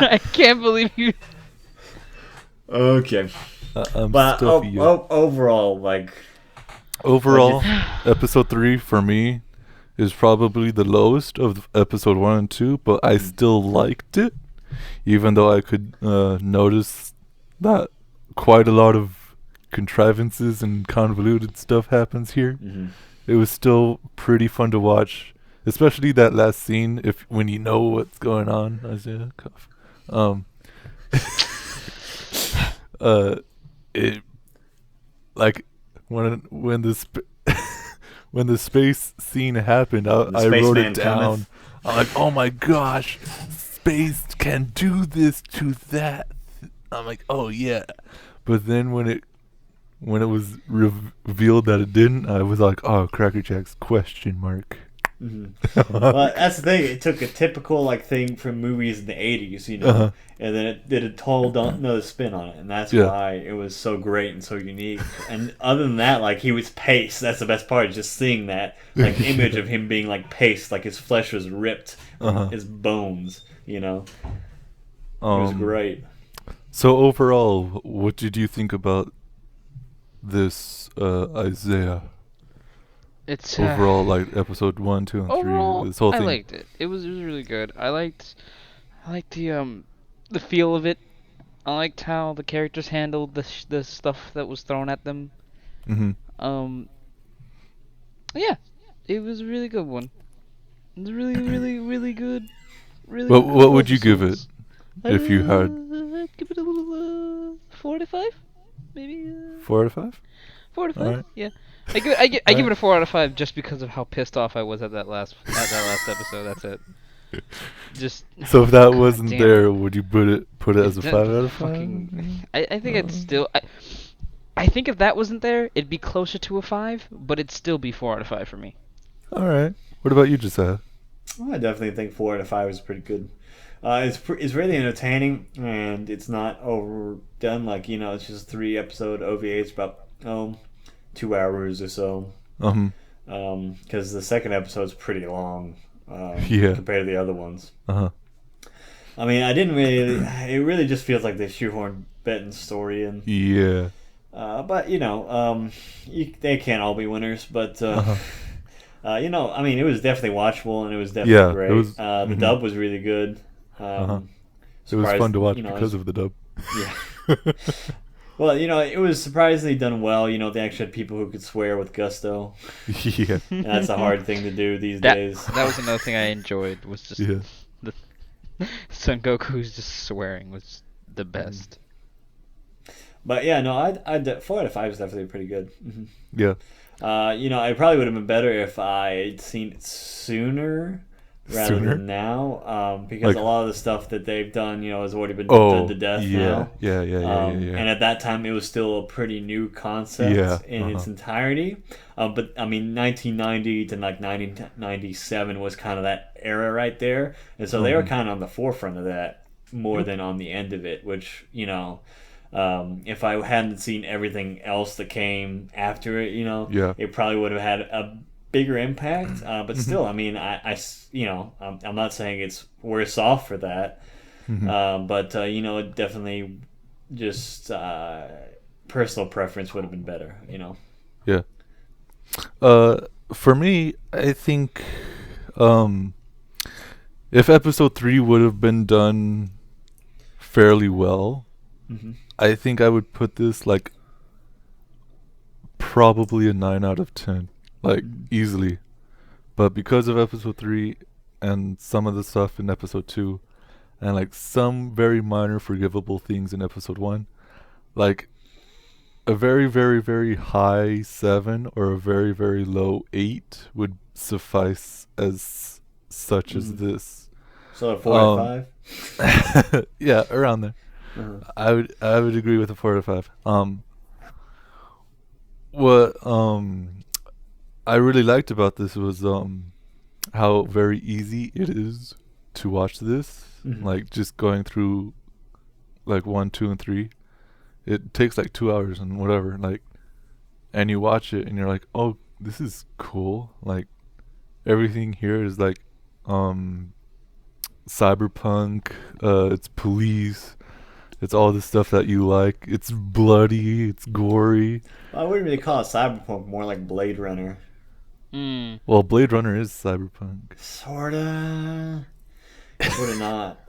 I can't believe you... Okay. I'm But stuffy yet. overall, like... Overall, episode 3 for me is probably the lowest of episode 1 and 2, but I still liked it, even though I could notice that quite a lot of contrivances and convoluted stuff happens here. Mhm. It was still pretty fun to watch, especially that last scene when you know what's going on. Isaiah, cough. It like when the when the space scene happened, I wrote spaceman it down. cometh. I'm like, oh my gosh, space can do this to that. I'm like, oh yeah. But then when it was revealed that it didn't, I was like, oh, Cracker Jacks ? Mhm. Well, that's the thing. It took a typical like thing from movies in the '80s, you know, Uh-huh. and then it did a total another spin on it, and that's Yeah. why it was so great and so unique. And other than that, like, he was paced. That's the best part. Just seeing that like image of him being like paced, like his flesh was ripped from Uh-huh. his bones. You know, it was great. So overall, what did you think about this Isaiah? It's Overall, like episode 1, 2, and 3, overall, this whole I thing. liked it. It was really good. I liked the feel of it. I liked how the characters handled the stuff that was thrown at them. Mm-hmm. Yeah, it was a really good one. It was really, really, really good. really What would you give it episodes. if you had I'd give it a little 4 out of 5, maybe 4 out of 5? 4 out of 5. Alright. Yeah, I give it Alright. a 4 out of 5 just because of how pissed off I was at that last episode. That's it. Just So if that God wasn't damn there, it. would you put it as a That 5 out of 5? fucking. I think it's still. I think if that wasn't there, it'd be closer to a 5, but it'd still be 4 out of 5 for me. Alright. What about you, Josiah? I definitely think 4 out of 5 is pretty good. It's really entertaining, and it's not overdone. Like, it's just 3-episode OVA. It's about 2 hours or so. Because the second episode's pretty long Yeah. compared to the other ones. Uh-huh. I mean, I didn't really. It really just feels like they shoehorned Benton's story in. Yeah. But they can't all be winners. But Uh-huh. I mean, it was definitely watchable, and it was definitely great. It was, The dub was really good. It was fun to watch because of the dub. Yeah. Well, it was surprisingly done well. They actually had people who could swear with gusto. Yeah. And that's a hard thing to do these days. That was another thing I enjoyed. Was just Yeah. the Son Goku's just swearing was the best. But yeah, no, I'd 4 out of 5 is definitely pretty good. Mm-hmm. Yeah. It probably would have been better if I'd seen it sooner rather than now, because a lot of the stuff that they've done, has already been done to death now. Yeah. And at that time, it was still a pretty new concept in its entirety. But I mean, 1990 to like 1997 was kind of that era right there, and so they were kind of on the forefront of that more than on the end of it, which if I hadn't seen everything else that came after it, it probably would have had a bigger impact. But still, I mean, I'm not saying it's worse off for that. But it definitely just personal preference would have been better. Yeah. For me, I think if episode 3 would have been done fairly well, I think I would put this like probably a 9 out of 10, like easily. But because of episode 3 and some of the stuff in episode 2 and like some very minor forgivable things in episode 1, like a very, very, very high 7 or a very, very low 8 would suffice as such as this. So a 4 out of 5? Yeah, around there. I would agree with a 4 out of 5. What I really liked about this was how very easy it is to watch this. Like just going through like 1, 2, and 3. It takes like 2 hours and whatever. Like, and you watch it and you're like, oh, this is cool. Like everything here is like cyberpunk. It's police. It's all the stuff that you like. It's bloody. It's gory. I wouldn't really call it cyberpunk. More like Blade Runner. Well, Blade Runner is cyberpunk. Sorta. Sorta not.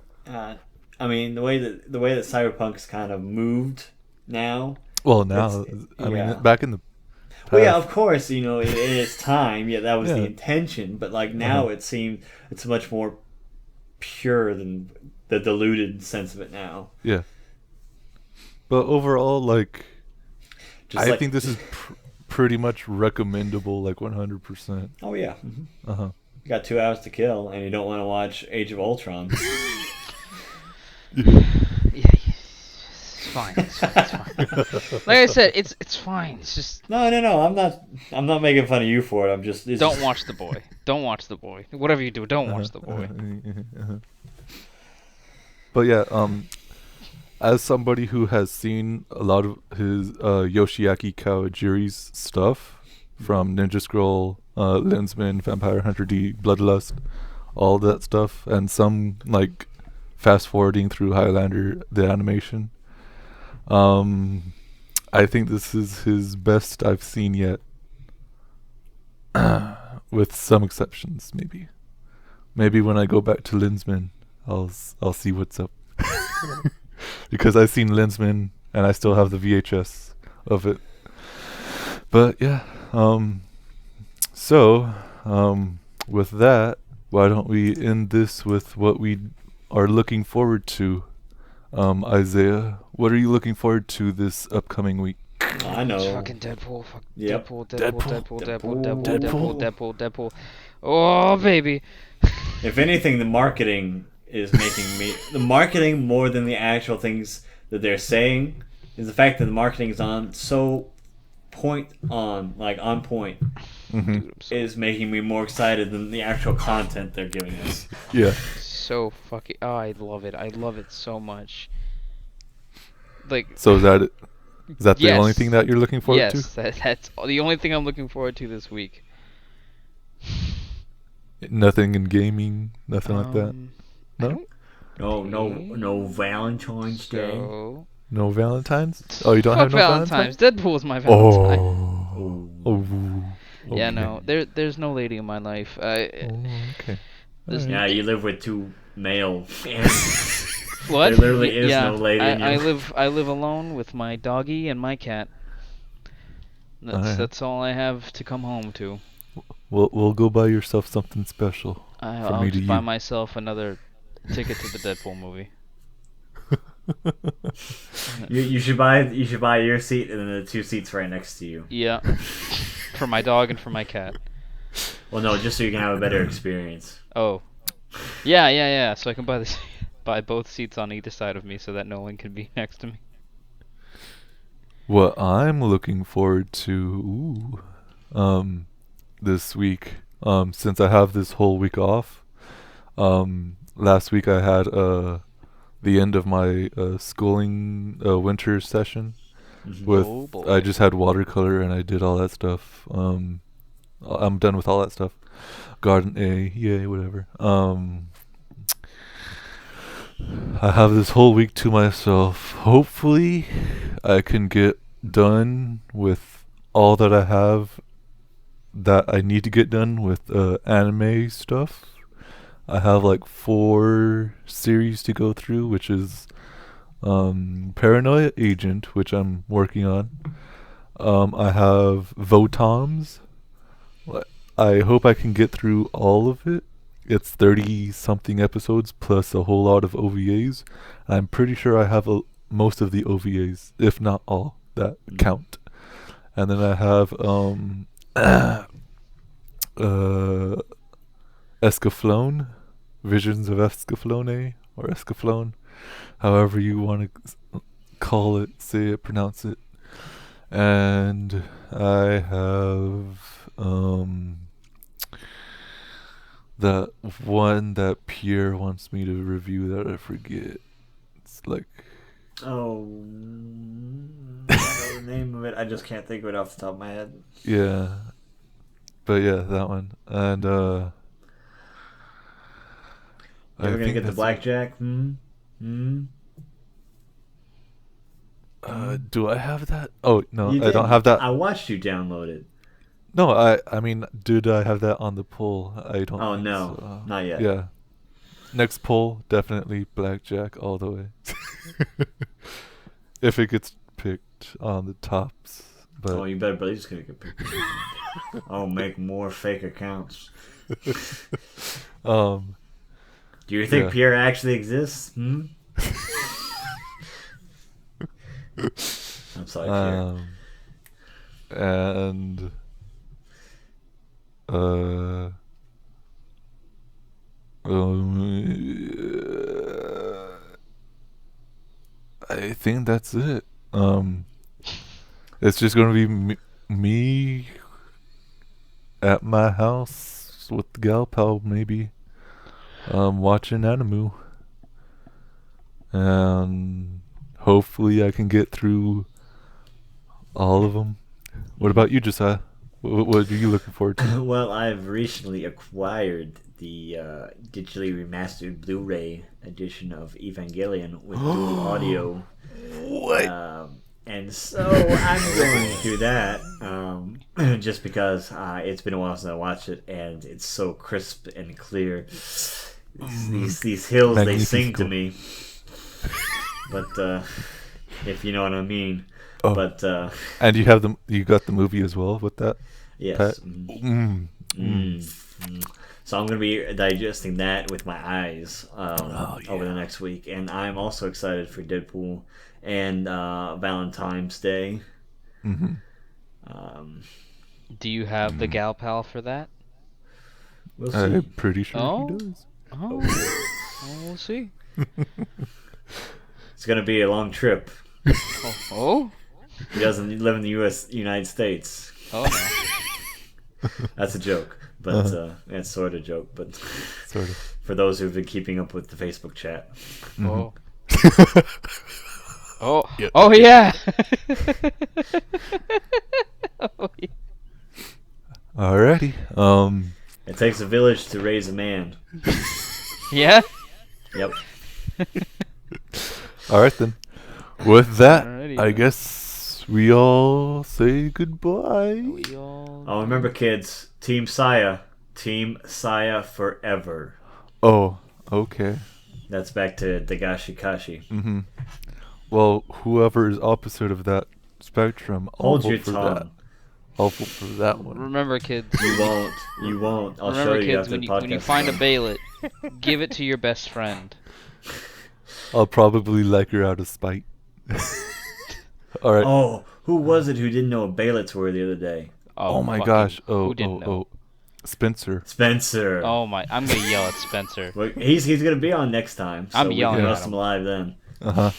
I mean, the way that cyberpunk's kind of moved now. Well, now I mean, back in the past. Well, yeah, of course, in its time, that was the intention. But like now, it seems it's much more pure than the diluted sense of it now. Yeah. But overall, like, I think this is pretty much recommendable, like 100%. Oh yeah. You got 2 hours to kill, and you don't want to watch Age of Ultron. Yeah, it's fine. It's fine. Like I said, it's fine. It's just No. I'm not making fun of you for it. I'm just don't watch The Boy. Don't watch The Boy. Whatever you do, don't watch The Boy. But yeah, as somebody who has seen a lot of his Yoshiaki Kawajiri's stuff from Ninja Scroll, Lensman, Vampire Hunter D, Bloodlust, all that stuff, and some like fast forwarding through Highlander the animation, I think this is his best I've seen yet, with some exceptions. Maybe when I go back to Lensman, I'll see what's up. Because I've seen Lensman and I still have the VHS of it. But yeah, so with that, why don't we end this with what we are looking forward to? Isaiah, what are you looking forward to this upcoming week? I know. Fucking Deadpool. Yep. Deadpool. Oh, baby. If anything, the marketing is making me... The marketing, more than the actual things that they're saying, is the fact that the marketing is on point, Mm-hmm. is making me more excited than the actual content they're giving us. Yeah. So fucking... Oh, I love it. I love it so much. Like... So is that it? Is that the Yes. only thing that you're looking forward to? Yes, that's the only thing I'm looking forward to this week. Nothing in gaming, nothing like that. I No, don't No Valentine's Day. so... no Valentines. Oh, you don't Fuck have no Valentine's. Valentines. Deadpool is my Valentine. Oh. Oh. Yeah, Okay. no, there's no lady in my life. Oh, okay. There's- Yeah, you live with two male and What? there literally is yeah, no lady in I you. live alone with my doggy and my cat. Alright. That's all I have to come home to. We'll go buy yourself something special. I'll me to just buy you. myself another ticket to the Deadpool movie. You should buy your seat and then the two seats right next to you. Yeah, for my dog and for my cat. Well, no, just so you can have a better experience. Oh, yeah. So I can buy both seats on either side of me, so that no one can be next to me. What I'm looking forward to, this week, since I have this whole week off. Last week I had the end of my schooling winter session. Mhm. With Oh, boy. I just had watercolor and I did all that stuff. I'm done with all that stuff. Garden A, yay, whatever. I have this whole week to myself. Hopefully, I can get done with all that I have that I need to get done with anime stuff. I have like 4 series to go through, which is Paranoia Agent, which I'm working on. I have Votoms. I hope I can get through all of it. It's 30 something episodes plus a whole lot of OVAs. I'm pretty sure I have most of the OVAs, if not all, that count. And then I have Escaflowne, Visions of Escaflowne, or Escaflowne, however you want to call it, say it, pronounce it. And I have that one that Pierre wants me to review that I forget. It's like Oh, I know the name of it. I just can't think of it off the top of my head. yeah, but yeah, that one. And You I ever gonna think get the that's- blackjack? do I have that? Oh no, You I don't did. have that. I watched you download it. No, I mean, did I have that on the poll? I don't. Oh think no, so. not yet. Yeah. Next poll, definitely blackjack all the way. If it gets picked on the tops, but Oh, you better believe it's gonna get picked. I'll make more fake accounts. um, Do you think Yeah. Pierre actually exists? I'm sorry, Pierre. and I think that's it. It's just gonna be me at my house with the gal pal, maybe, watching anime, and hopefully I can get through all of them. What about you, Josiah? What are you looking forward to? Well, I've recently acquired the digitally remastered Blu-ray edition of Evangelion with dual audio. What? And so I'm going to do that just because it's been a while since I watched it, and it's so crisp and clear. These hills, they sing to me. But if you know what I mean. Oh. But And you got the movie as well with that? yes. Pat? So I'm gonna be digesting that with my eyes yeah. over the next week, and I'm also excited for Deadpool and Valentine's Day. Mm-hmm. Do you have the gal pal for that? We'll I'm see. pretty sure Oh? he does. Oh, well, we'll see. It's gonna be a long trip. Oh? He doesn't live in the United States. Oh no. That's a joke, but it's sort of a joke. But Sort of. for those who've been keeping up with the Facebook chat, Oh. Oh. Yep. Oh yeah. Oh, yeah. Alrighty. it takes a village to raise a man. Yeah. Yep. Alright then. With that, Alrighty, I then. guess we all say goodbye. We all. Oh, remember, kids, Team Saya forever. Oh, okay. That's back to Dagashi Kashi. Mm-hmm. Well, whoever is opposite of that spectrum, I'll Hold vote your for tongue. that. I'll vote for that one. Remember, kids. You won't. You won't. I'll Remember, show you kids. after When the you, podcast. when you find a is done. bailet, give it to your best friend. I'll probably like her out of spite. Alright. Oh, who was it who didn't know what bailets were the other day? Oh my fucking- gosh. Who didn't know? Spencer. Spencer. Oh my! I'm gonna yell at Spencer. Well, he's gonna be on next time. So I'm we yelling can at roast him. him live then. Uh-huh.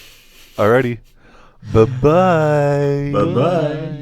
Alrighty. Bye-bye. Bye-bye.